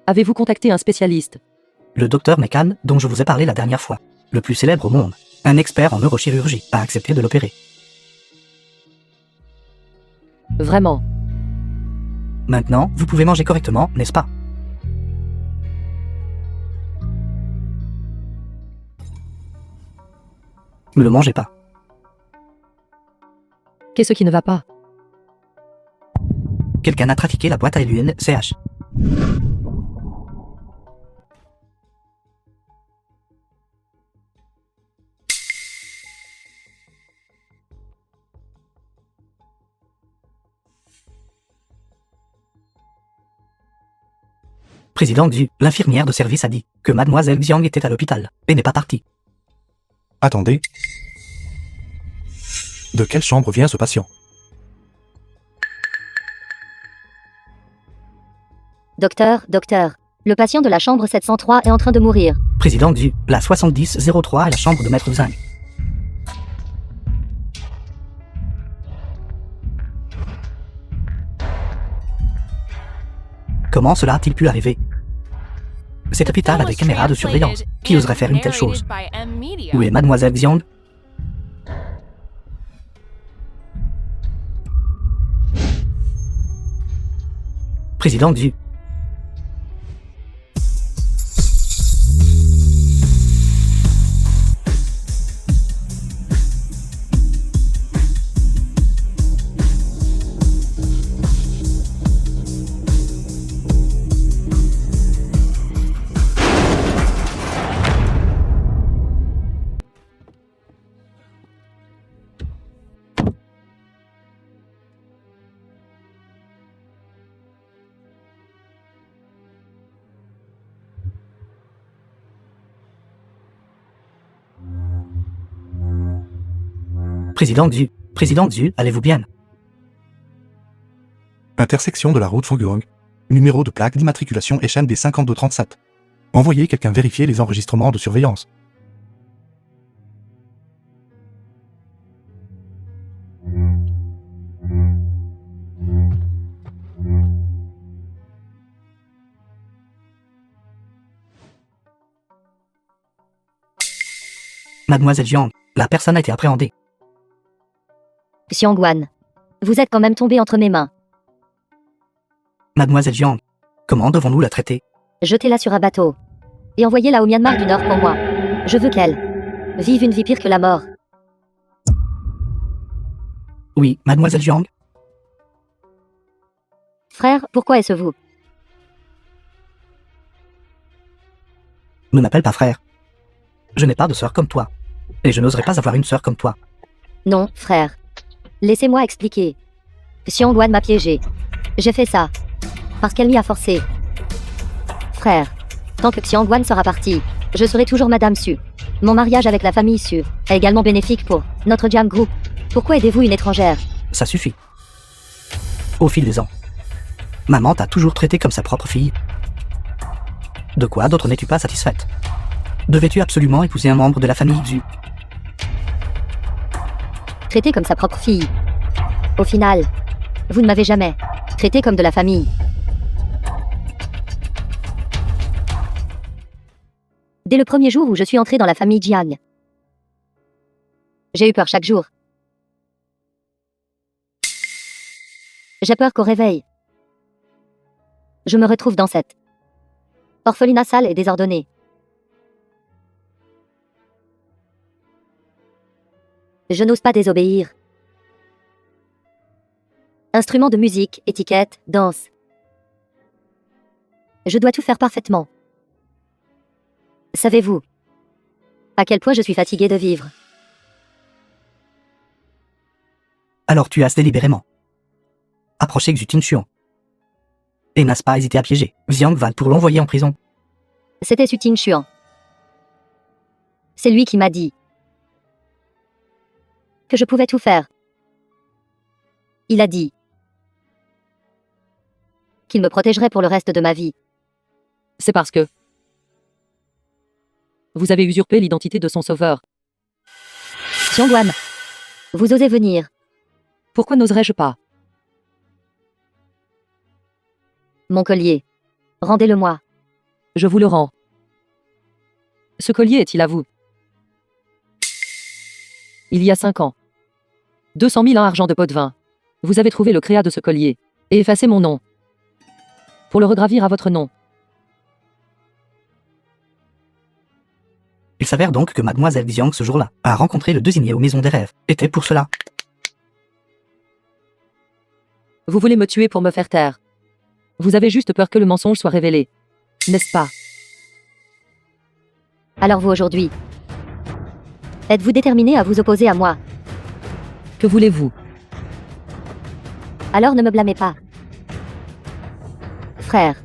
Avez-vous contacté un spécialiste? Le docteur Mekan, dont je vous ai parlé la dernière fois, le plus célèbre au monde, un expert en neurochirurgie, a accepté de l'opérer. Vraiment? Maintenant, vous pouvez manger correctement, n'est-ce pas? Ne le mangez pas. Qu'est-ce qui ne va pas? Quelqu'un a trafiqué la boîte à LUNCH. Président Xu, l'infirmière de service a dit que mademoiselle Xiang était à l'hôpital et n'est pas partie. Attendez. De quelle chambre vient ce patient? Docteur, le patient de la chambre 703 est en train de mourir. Président Xu, la 7003 est la chambre de maître Zhang. Comment cela a-t-il pu arriver? Cet hôpital a des caméras de surveillance. Qui oserait faire une telle chose? Où est mademoiselle Xiang? Président Xu. Président Xu, allez-vous bien? Intersection de la route Fongguang. Numéro de plaque d'immatriculation HMD 5237. Envoyez quelqu'un vérifier les enregistrements de surveillance. Mademoiselle Xiang, la personne a été appréhendée. Xiangwan, vous êtes quand même tombé entre mes mains. Mademoiselle Xiang, comment devons-nous la traiter? Jetez-la sur un bateau. Et envoyez-la au Myanmar du Nord pour moi. Je veux qu'elle vive une vie pire que la mort. Oui, mademoiselle Xiang. Frère, pourquoi est-ce vous? Ne m'appelle pas frère. Je n'ai pas de sœur comme toi. Et je n'oserais pas avoir une sœur comme toi. Non, frère. Laissez-moi expliquer. Xiangwan m'a piégé. J'ai fait ça. Parce qu'elle m'y a forcé. Frère, tant que Xiangwan sera parti, je serai toujours Madame Su. Mon mariage avec la famille Su est également bénéfique pour notre Jam Group. Pourquoi aidez-vous une étrangère? Ça suffit. Au fil des ans, maman t'a toujours traité comme sa propre fille. De quoi d'autre n'es-tu pas satisfaite? Devais-tu absolument épouser un membre de la famille Xu? Traité comme sa propre fille. Au final, vous ne m'avez jamais traité comme de la famille. Dès le premier jour où je suis entrée dans la famille Jiang, j'ai eu peur chaque jour. J'ai peur qu'au réveil, je me retrouve dans cette orphelinat sale et désordonnée. Je n'ose pas désobéir. Instruments de musique, étiquette, danse. Je dois tout faire parfaitement. Savez-vous à quel point je suis fatiguée de vivre? Alors tu as délibérément approché Xu Tingshuan et n'as pas hésité à piéger Xiang Van pour l'envoyer en prison. C'était Su Tingshuan. C'est lui qui m'a dit que je pouvais tout faire. Il a dit qu'il me protégerait pour le reste de ma vie. C'est parce que Vous avez usurpé l'identité de son sauveur. Xiangguan. Vous osez venir. Pourquoi n'oserais-je pas? Mon collier. Rendez-le-moi. Je vous le rends. Ce collier est-il à vous? Il y a 5 ans. 200 000 argent de pot de vin. Vous avez trouvé le créa de ce collier. Et effacé mon nom. Pour le regravir à votre nom. Il s'avère donc que mademoiselle Xiang ce jour-là a rencontré le désigné aux maisons des rêves. Était pour cela. Vous voulez me tuer pour me faire taire. Vous avez juste peur que le mensonge soit révélé. N'est-ce pas? Alors vous aujourd'hui. Êtes-vous déterminé à vous opposer à moi? Que voulez-vous? Alors ne me blâmez pas. Frère.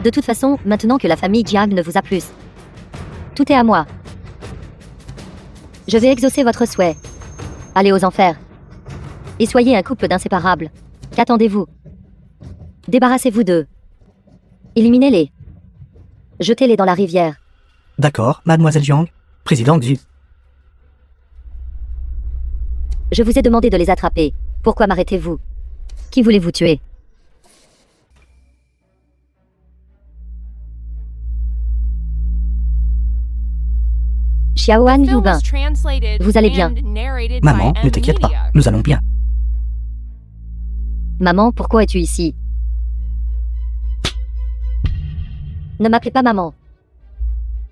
De toute façon, maintenant que la famille Jiang ne vous a plus. Tout est à moi. Je vais exaucer votre souhait. Allez aux enfers. Et soyez un couple d'inséparables. Qu'attendez-vous? Débarrassez-vous d'eux. Éliminez-les. Jetez-les dans la rivière. D'accord, mademoiselle Jiang, présidente du... Je vous ai demandé de les attraper. Pourquoi m'arrêtez-vous? Qui voulez-vous tuer? Xiaoan Film Yubin. was translated Vous allez bien. and narrated Maman, by ne t'inquiète pas, M-Media. nous allons bien. Maman, pourquoi es-tu ici? Ne m'appelez pas maman.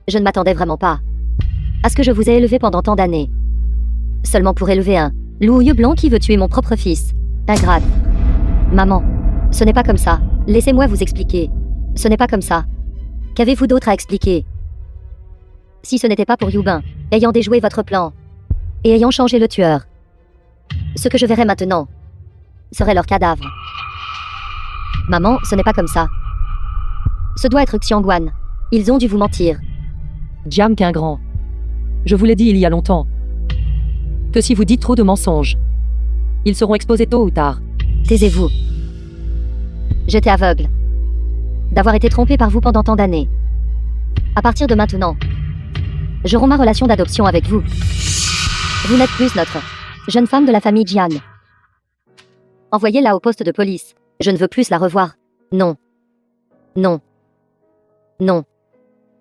Je ne m'attendais vraiment pas à ce que je vous ai élevé pendant tant d'années. Seulement pour élever un loup blanc qui veut tuer mon propre fils. Ingrate. Maman, ce n'est pas comme ça. Laissez-moi vous expliquer. Ce n'est pas comme ça. Qu'avez-vous d'autre à expliquer? Si ce n'était pas pour Yubin, ayant déjoué votre plan, et ayant changé le tueur, ce que je verrais maintenant serait leur cadavre. Maman, ce n'est pas comme ça. Ce doit être Xiangguan. Ils ont dû vous mentir. Jiang qu'un grand. Je vous l'ai dit il y a longtemps. Que si vous dites trop de mensonges, ils seront exposés tôt ou tard. Taisez-vous. J'étais aveugle d'avoir été trompée par vous pendant tant d'années. À partir de maintenant, je romps ma relation d'adoption avec vous. Vous n'êtes plus notre jeune femme de la famille Jian. Envoyez-la au poste de police. Je ne veux plus la revoir. Non. Non. Non.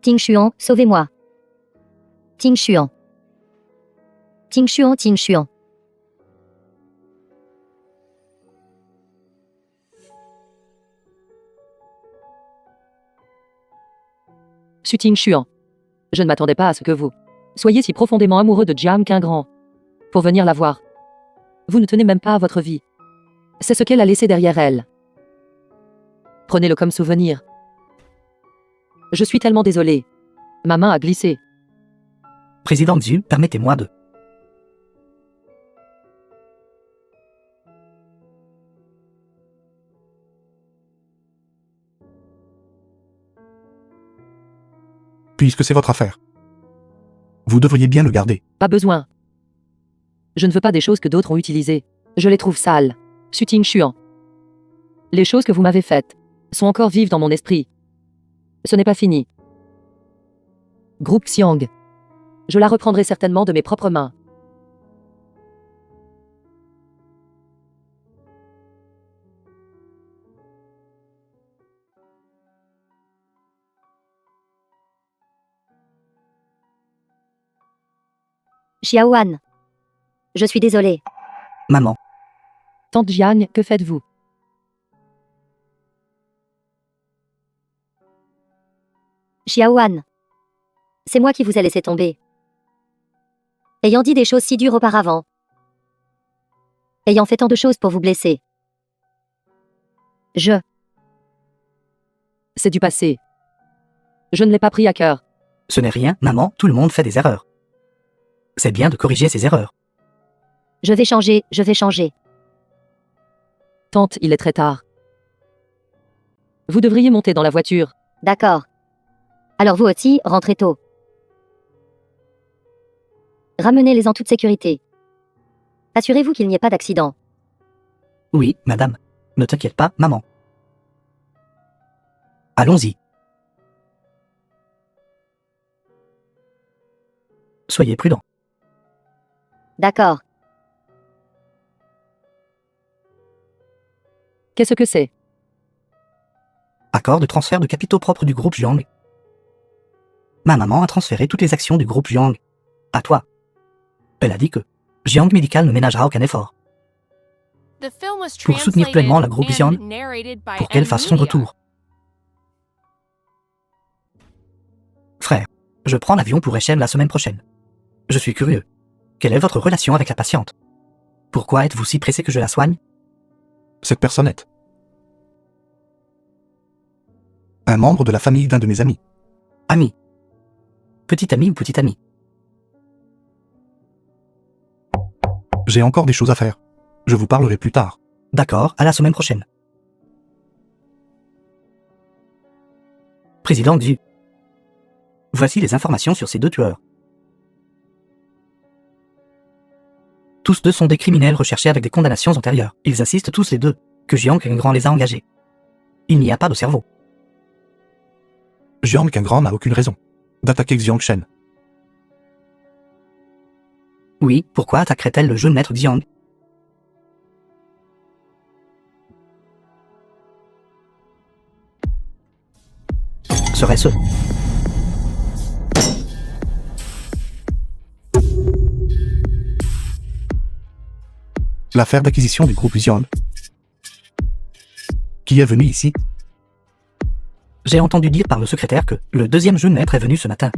Ting Xuan, sauvez-moi. Ting Xuan. Ting Xuan, Ting Xuan. Suting Xuan. Je ne m'attendais pas à ce que vous soyez si profondément amoureux de Jiang qu'un grand. Pour venir la voir. Vous ne tenez même pas à votre vie. C'est ce qu'elle a laissé derrière elle. Prenez-le comme souvenir. Je suis tellement désolé. Ma main a glissé. Présidente Zhu, permettez-moi de... Puisque c'est votre affaire. Vous devriez bien le garder. Pas besoin. Je ne veux pas des choses que d'autres ont utilisées. Je les trouve sales. Suting Xuan. Les choses que vous m'avez faites sont encore vives dans mon esprit. Ce n'est pas fini. Groupe Xiang. Je la reprendrai certainement de mes propres mains. Xiaoan. Je suis désolée. Maman, Tante Jiang, que faites-vous? Xiaoan. C'est moi qui vous ai laissé tomber. Ayant dit des choses si dures auparavant. Ayant fait tant de choses pour vous blesser. C'est du passé. Je ne l'ai pas pris à cœur. ce n'est rien, maman, tout le monde fait des erreurs. C'est bien de corriger ses erreurs. Je vais changer, je vais changer. Tante, il est très tard. Vous devriez monter dans la voiture. D'accord. Alors vous aussi, rentrez tôt. Ramenez-les en toute sécurité. Assurez-vous qu'il n'y ait pas d'accident. Oui, madame. Ne t'inquiète pas, maman. Allons-y. Soyez prudent. D'accord. Qu'est-ce que c'est? Accord de transfert de capitaux propres du groupe Jiang. Ma maman a transféré toutes les actions du groupe Jiang à toi. Elle a dit que Jiang Medical ne ménagera aucun effort The film was pour soutenir pleinement la groupe Jiang, and narrated by pour qu'elle M fasse son Media. retour. Frère, je prends l'avion pour Echem la semaine prochaine. Je suis curieux. Quelle est votre relation avec la patiente? Pourquoi êtes-vous si pressé que je la soigne? Cette personne est un membre de la famille d'un de mes amis. Ami. Petit ami ou petite amie? J'ai encore des choses à faire. Je vous parlerai plus tard. D'accord, à la semaine prochaine. Président Xu. Voici les informations sur ces deux tueurs. Tous deux sont des criminels recherchés avec des condamnations antérieures. Ils insistent tous les deux que Jiang Qingrand les a engagés. Il n'y a pas de cerveau. Jiang Qingrand n'a aucune raison d'attaquer Xiang Shen. Oui, pourquoi attaquerait-elle le jeune maître Xiang? Serait-ce L'affaire d'acquisition du groupe Xiang. Qui est venu ici? J'ai entendu dire par le secrétaire que le deuxième jeune maître est venu ce matin.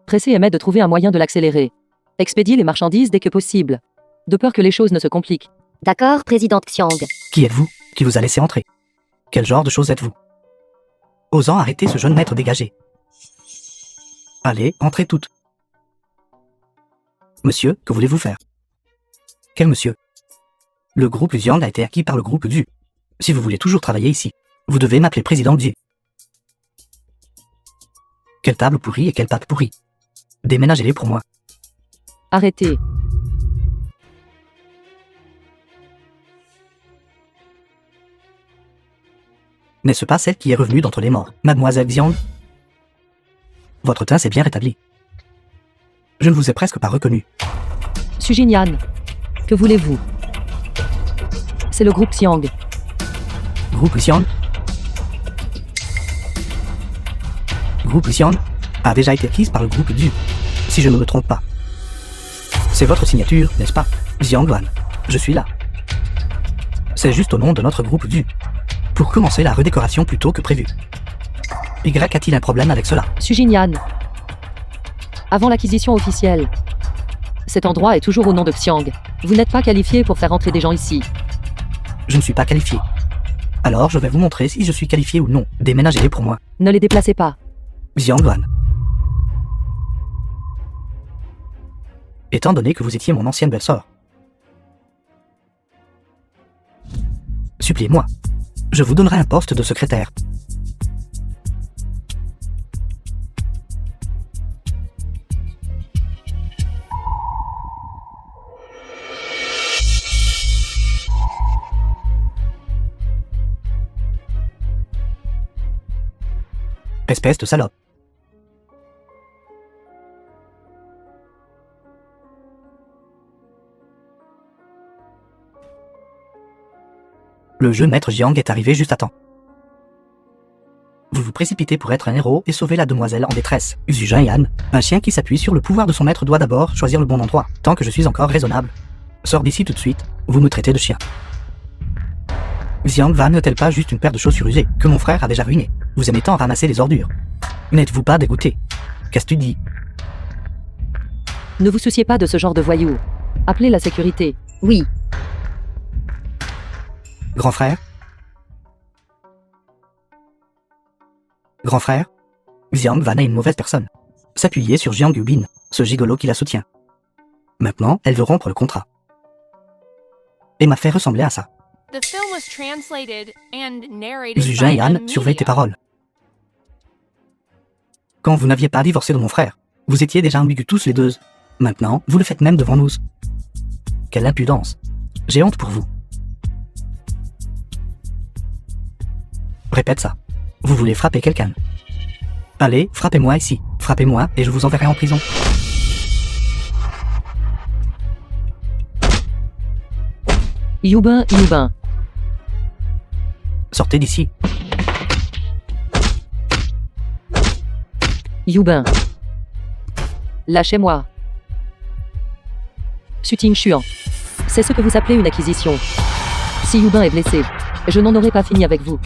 Pressé émet de trouver un moyen de l'accélérer. Expédier les marchandises dès que possible. De peur que les choses ne se compliquent. D'accord, président Xiang. Qui êtes-vous qui vous a laissé entrer? Quel genre de chose êtes-vous? Osant arrêter ce jeune maître dégagé. Allez, entrez toutes. Monsieur, que voulez-vous faire? Quel monsieur? Le groupe Xiang a été acquis par le groupe Xu. Si vous voulez toujours travailler ici, vous devez m'appeler président Xu. Quelle table pourrie et quelle pâte pourrie? Déménagez-les pour moi. Arrêtez. N'est-ce pas celle qui est revenue d'entre les morts, mademoiselle Xiang? Votre teint s'est bien rétabli. Je ne vous ai presque pas reconnu. Sujin-Yan. Que voulez-vous? C'est le groupe Xiang. Groupe Xiang? Groupe Xiang a déjà été acquise par le groupe Xu, si je ne me trompe pas. C'est votre signature, n'est-ce pas? Xiang Guan. Je suis là. C'est juste au nom de notre groupe Xu. Pour commencer la redécoration plus tôt que prévu. Y a-t-il un problème avec cela? Sujin-Yan. Avant l'acquisition officielle. Cet endroit est toujours au nom de Xiang. Vous n'êtes pas qualifié pour faire entrer des gens ici. Je ne suis pas qualifié. Alors je vais vous montrer si je suis qualifié ou non. Déménagez-les pour moi. Ne les déplacez pas. Xiang Guan. Étant donné que vous étiez mon ancienne belle-sœur. Suppliez-moi. Je vous donnerai un poste de secrétaire. Espèce de salope. Le jeune maître Jiang est arrivé juste à temps. Vous vous précipitez pour être un héros et sauver la demoiselle en détresse. Xu Yan, un chien qui s'appuie sur le pouvoir de son maître doit d'abord choisir le bon endroit. Tant que je suis encore raisonnable. Sors d'ici tout de suite, vous me traitez de chien. Xiang Van n'est-elle pas juste une paire de chaussures usées que mon frère a déjà ruinées? Vous aimez tant ramasser les ordures. N'êtes-vous pas dégoûté? Qu'est-ce que tu dis? Ne vous souciez pas de ce genre de voyous. Appelez la sécurité. Oui. Grand frère? Grand frère? Xiang Van est une mauvaise personne. S'appuyer sur Jiang Yubin, ce gigolo qui la soutient. Maintenant, elle veut rompre le contrat. Et m'a fait ressembler à ça. The film was translated and narrated Xu by Yan, M surveille tes Media. paroles. Quand vous n'aviez pas divorcé de mon frère, vous étiez déjà ambigus tous les deux. Maintenant, vous le faites même devant nous. Quelle impudence. J'ai honte pour vous. Répète ça. Vous voulez frapper quelqu'un. Allez, frappez-moi ici. Frappez-moi et je vous enverrai en prison. Yubin, Yubin. Sortez d'ici. Yubin. Lâchez-moi. Suting Chuan. C'est ce que vous appelez une acquisition. Si Yubin est blessé, je n'en aurais pas fini avec vous.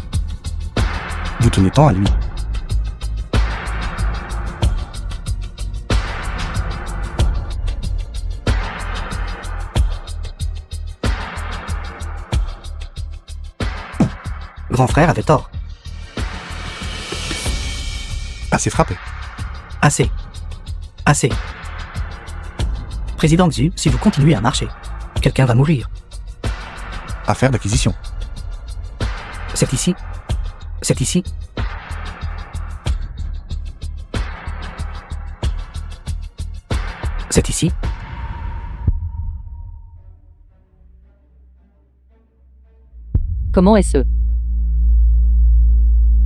Vous tenez tant à lui. Grand frère avait tort. Assez frappé. Assez. Assez. Président Xu, si vous continuez à marcher, quelqu'un va mourir. Affaire d'acquisition. C'est ici. C'est ici. C'est ici. Comment est-ce?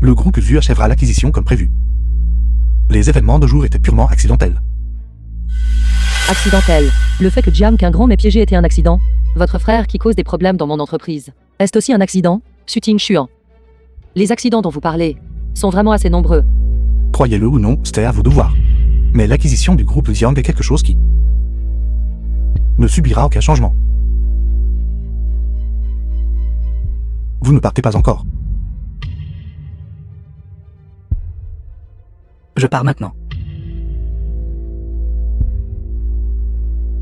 Le groupe Xu achèvera l'acquisition comme prévu. Les événements de jour étaient purement accidentels. Accidentel. Le fait que Jiang qu'un grand m'ait piégé était un accident. Votre frère qui cause des problèmes dans mon entreprise. Est-ce aussi un accident? Suting Chuan. Les accidents dont vous parlez sont vraiment assez nombreux. Croyez-le ou non, c'était à vos devoirs. Mais l'acquisition du groupe Xiang est quelque chose qui ne subira aucun changement. Vous ne partez pas encore. Je pars maintenant.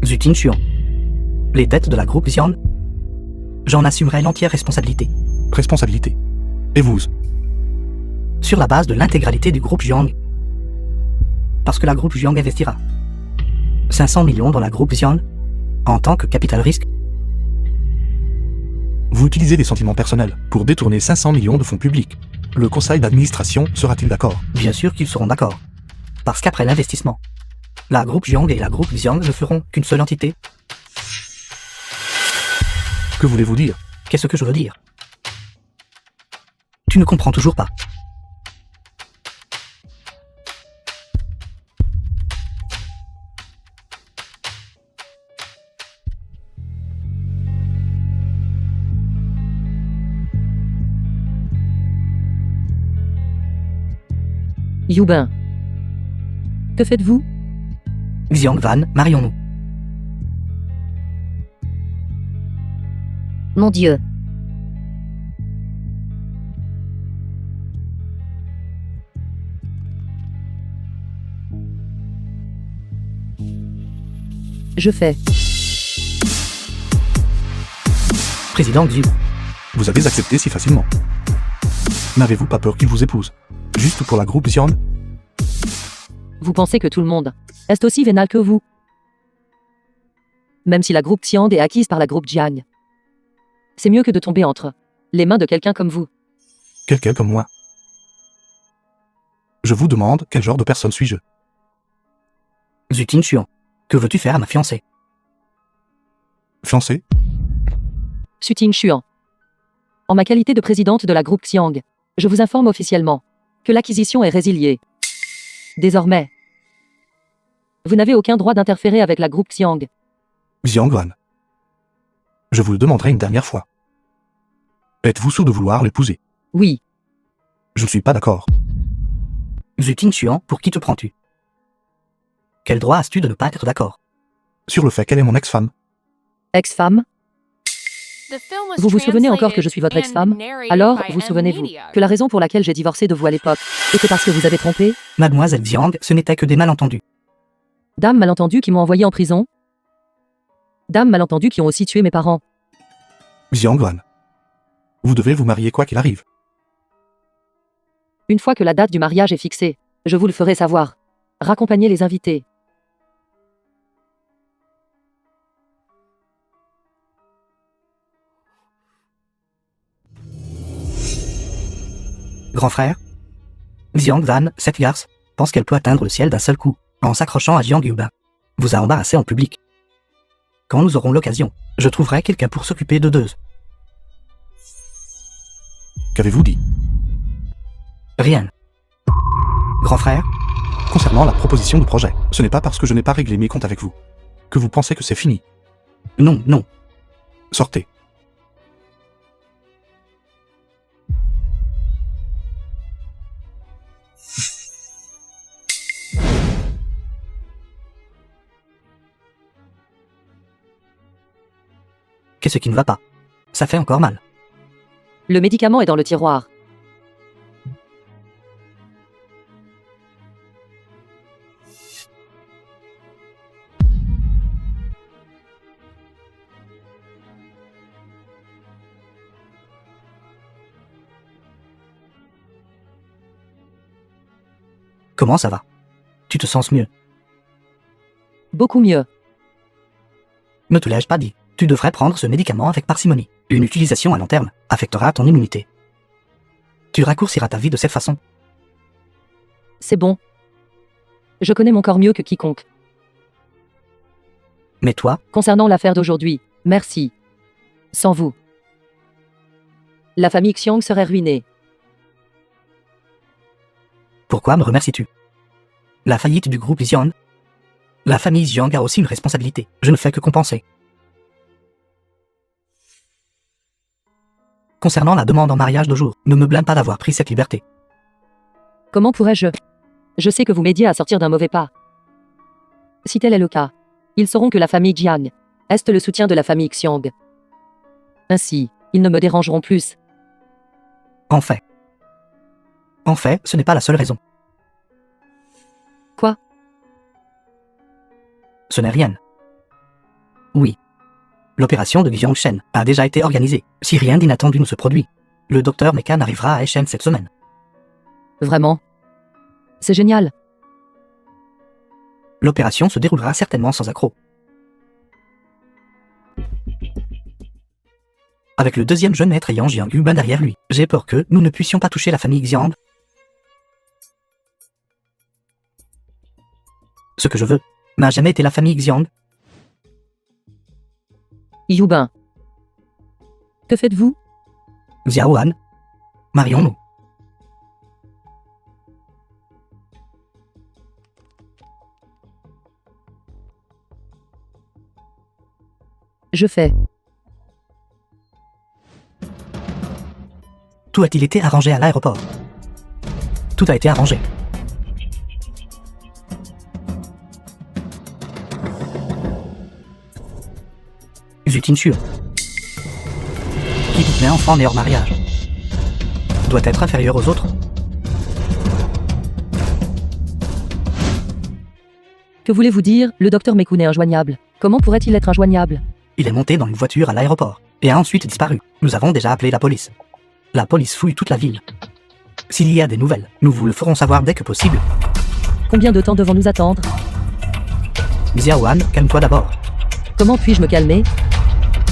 Zutin Chuan. Les dettes de la groupe Xian, j'en assumerai l'entière responsabilité. Responsabilité. Et vous? Sur la base de l'intégralité du groupe Jiang. Parce que la groupe Jiang investira 500 millions dans la groupe Xian en tant que capital risque. Vous utilisez des sentiments personnels pour détourner 500 millions de fonds publics. Le conseil d'administration sera-t-il d'accord? Bien sûr qu'ils seront d'accord. Parce qu'après l'investissement, la groupe Jiang et la groupe Xiang ne feront qu'une seule entité. Que voulez-vous dire? Qu'est-ce que je veux dire? Tu ne comprends toujours pas. Yubin. Que faites-vous? Xiang Van, marions-nous. Mon Dieu. Je fais. Président Xu, Vous avez accepté si facilement. N'avez-vous pas peur qu'il vous épouse? Juste pour la groupe Xian? Vous pensez que tout le monde est aussi vénal que vous? Même si la groupe Xiang est acquise par la groupe Jiang. C'est mieux que de tomber entre les mains de quelqu'un comme vous. Quelqu'un comme moi. Je vous demande quel genre de personne suis-je? Zutin Chuan, que veux-tu faire à ma fiancée? Fiancé? Suting Chuan. En ma qualité de présidente de la groupe Xiang, je vous informe officiellement que l'acquisition est résiliée. Désormais, vous n'avez aucun droit d'interférer avec la groupe Xiang. Xiang Van. Je vous le demanderai une dernière fois. Êtes-vous sûr de vouloir l'épouser? Oui, Je ne suis pas d'accord. Zutin Chuan, pour qui te prends-tu? Quel droit as-tu de ne pas être d'accord? Sur le fait qu'elle est mon ex-femme. ex-femme. The film was Vous vous souvenez encore que je suis votre translated and ex-femme? narrated Alors, by vous souvenez-vous M-Media. que la raison pour laquelle j'ai divorcé de vous à l'époque était parce que vous avez trompé? Mademoiselle Xiang, ce n'était que des malentendus. Dames malentendues qui m'ont envoyé en prison? Dames malentendues qui ont aussi tué mes parents? Xiang Van. Vous devez vous marier quoi qu'il arrive. Une fois que la date du mariage est fixée, je vous le ferai savoir. Raccompagnez les invités. Grand frère? Xiang Van, cette garce, pense qu'elle peut atteindre le ciel d'un seul coup, en s'accrochant à Jiang Yubin. Vous a embarrassé en public. Quand nous aurons l'occasion, je trouverai quelqu'un pour s'occuper de deux. Qu'avez-vous dit? Rien. Grand frère, Concernant la proposition de projet, ce n'est pas parce que je n'ai pas réglé mes comptes avec vous que vous pensez que c'est fini. non, non. Sortez. Qu'est-ce qui ne va pas? Ça fait encore mal. Le médicament est dans le tiroir. Comment ça va? Tu te sens mieux? Beaucoup mieux. Ne te l'ai-je pas dit? Tu devrais prendre ce médicament avec parcimonie. Une utilisation à long terme affectera ton immunité. Tu raccourciras ta vie de cette façon. C'est bon. Je connais mon corps mieux que quiconque. Mais toi, Concernant l'affaire d'aujourd'hui, merci. Sans vous, la famille Xiong serait ruinée. pourquoi me remercies-tu? La faillite du groupe Xiong? La famille Xiong a aussi une responsabilité. Je ne fais que compenser. Concernant la demande en mariage de jour, ne me blâme pas d'avoir pris cette liberté. Comment pourrais-je? Je sais que vous m'aidiez à sortir d'un mauvais pas. Si tel est le cas, ils sauront que la famille Jiang est le soutien de la famille Xiong. Ainsi, ils ne me dérangeront plus. En fait, ce n'est pas la seule raison. Quoi? Ce n'est rien. Oui. L'opération de Xiong Shen a déjà été organisée. Si rien d'inattendu ne se produit, le docteur Mekan arrivera à Echen cette semaine. Vraiment? C'est génial. L'opération se déroulera certainement sans accroc. Avec le deuxième jeune maître ayant Jiang Yuban derrière lui, j'ai peur que nous ne puissions pas toucher la famille Xiang. Ce que je veux n'a jamais été la famille Xiang. Yubin. Que faites-vous? Xiaohan, marions-nous. Je fais. Tout a-t-il été arrangé à l'aéroport? Tout a été arrangé. Zutinchur, qui dit enfant né hors mariage, doit être inférieur aux autres. Que voulez-vous dire? Le docteur Mekun est injoignable. Comment pourrait-il être injoignable? Il est monté dans une voiture à l'aéroport et a ensuite disparu. Nous avons déjà appelé la police. La police fouille toute la ville. S'il y a des nouvelles, nous vous le ferons savoir dès que possible. Combien de temps devons-nous attendre? Xiaohan, calme-toi d'abord. Comment puis-je me calmer?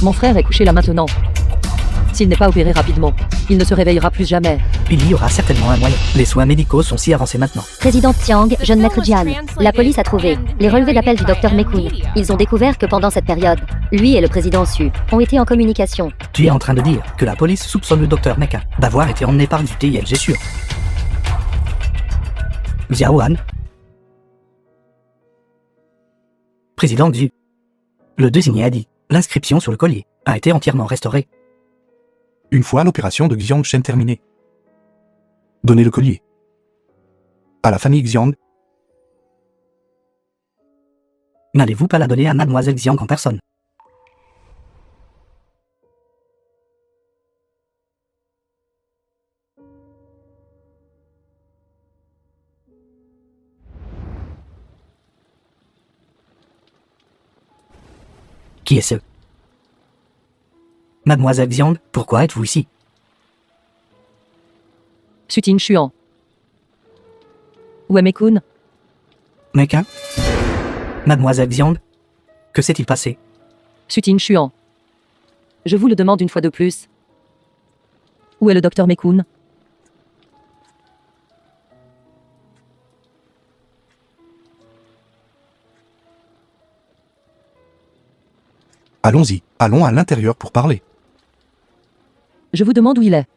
Mon frère est couché là maintenant. S'il n'est pas opéré rapidement, il ne se réveillera plus jamais. Il y aura certainement un moyen. Les soins médicaux sont si avancés maintenant. Président Xiang, jeune maître Jian. La police a trouvé les relevés d'appel du docteur Mekun. Ils ont découvert que pendant cette période, lui et le président Su ont été en communication. Tu es en train de dire que la police soupçonne le docteur Mekan d'avoir été emmené par du TILG sûr. Xiaohan, président du... Le désigné a dit, l'inscription sur le collier a été entièrement restaurée. Une fois l'opération de Xiang Shen terminée, donnez le collier à la famille Xiang. N'allez-vous pas la donner à mademoiselle Xiang en personne? Qui est ce? Mademoiselle Xiang, pourquoi êtes-vous ici? Suting Xuan. Où est Mekun? Mekan? Mademoiselle Xiang? Que s'est-il passé? Suting Xuan. Je vous le demande une fois de plus. Où est le docteur Mekun? Allons-y, allons à l'intérieur pour parler. Je vous demande où il est.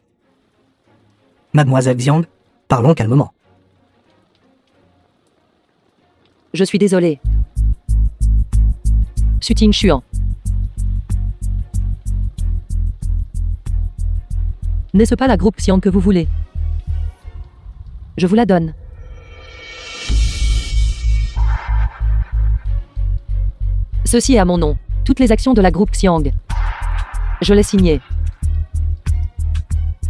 Mademoiselle Xiang, parlons calmement. Je suis désolé. Suting Chuan. N'est-ce pas la groupe Xiang que vous voulez? Je vous la donne. Ceci est à mon nom. Toutes les actions de la groupe Xiang. Je l'ai signé.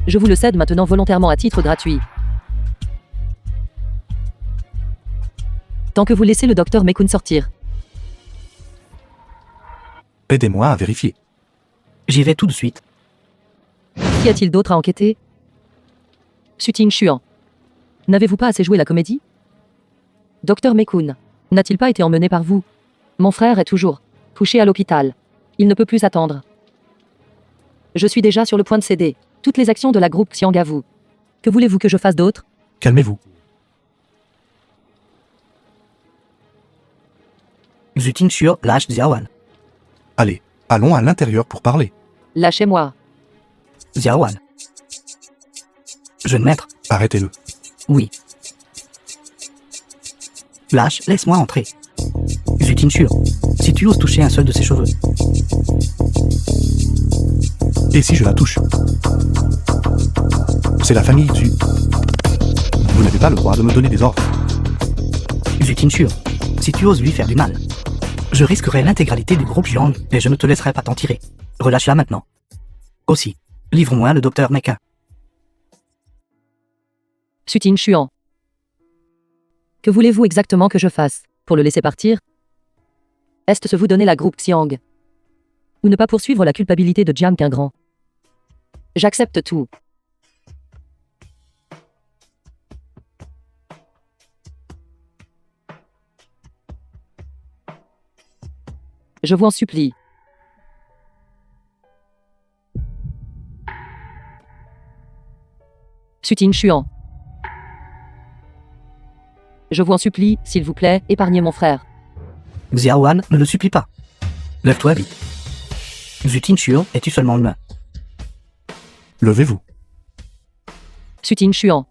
Je vous le cède maintenant volontairement à titre gratuit. Tant que vous laissez le docteur Mekun sortir. Aidez-moi à vérifier. J'y vais tout de suite. Qu'y a-t-il d'autre à enquêter? Suting Chuan. N'avez-vous pas assez joué la comédie? Docteur Mekun. N'a-t-il pas été emmené par vous? Mon frère est toujours couché à l'hôpital. Il ne peut plus attendre. Je suis déjà sur le point de céder toutes les actions de la groupe Xiang à vous. Que voulez-vous que je fasse d'autre? Calmez-vous. Xuting Xuo lâche Xiaowan. Allez, allons à l'intérieur pour parler. Lâchez-moi. Xiaowan. Jeune maître. Arrêtez-le. Oui. Lâche, laisse-moi entrer. Xuting Xuo. Si tu oses toucher un seul de ses cheveux. Et si je la touche? C'est la famille Xu. Vous n'avez pas le droit de me donner des ordres. Xuting Xuo. Si tu oses lui faire du mal, je risquerai l'intégralité du groupe Jiang et je ne te laisserai pas t'en tirer. Relâche-la maintenant. Aussi, livre-moi le docteur Mekin. Suting Chuan. Que voulez-vous exactement que je fasse pour le laisser partir? Est-ce vous donner la groupe Xiang? Ou ne pas poursuivre la culpabilité de Jiang Qingrand? J'accepte tout. Je vous en supplie. Suting Chuan. Je vous en supplie, s'il vous plaît, épargnez mon frère. Xiaowan, ne le supplie pas. Lève-toi vite. Xuting Xuo, es-tu seulement humain? Levez-vous. Suting Chuan.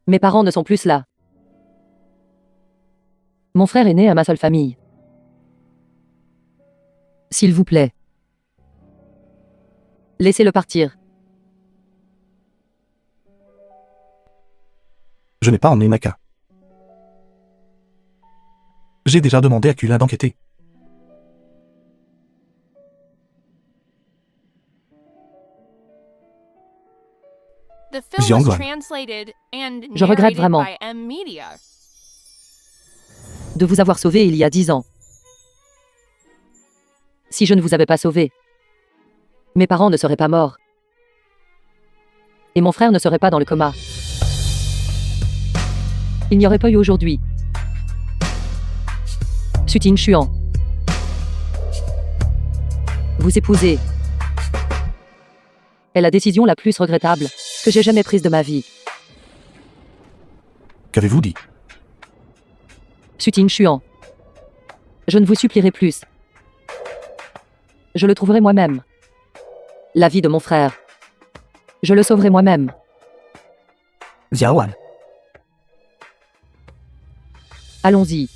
Mes parents ne sont plus là. Mon frère est né à ma seule famille. S'il vous plaît. Laissez-le partir. Je n'ai pas emmené Naka. J'ai déjà demandé à Kulin d'enquêter. The film Xiang was Guan. translated and Je regrette narrated vraiment. by M Media. De vous avoir sauvé il y a 10 ans. Si je ne vous avais pas sauvé, mes parents ne seraient pas morts. Et mon frère ne serait pas dans le coma. Il n'y aurait pas eu aujourd'hui. Suting Chuan. Vous épousez est la décision la plus regrettable que j'ai jamais prise de ma vie. Qu'avez-vous dit? Suting Chuan. Je ne vous supplierai plus. Je le trouverai moi-même. La vie de mon frère. Je le sauverai moi-même. Xiaowan. Allons-y.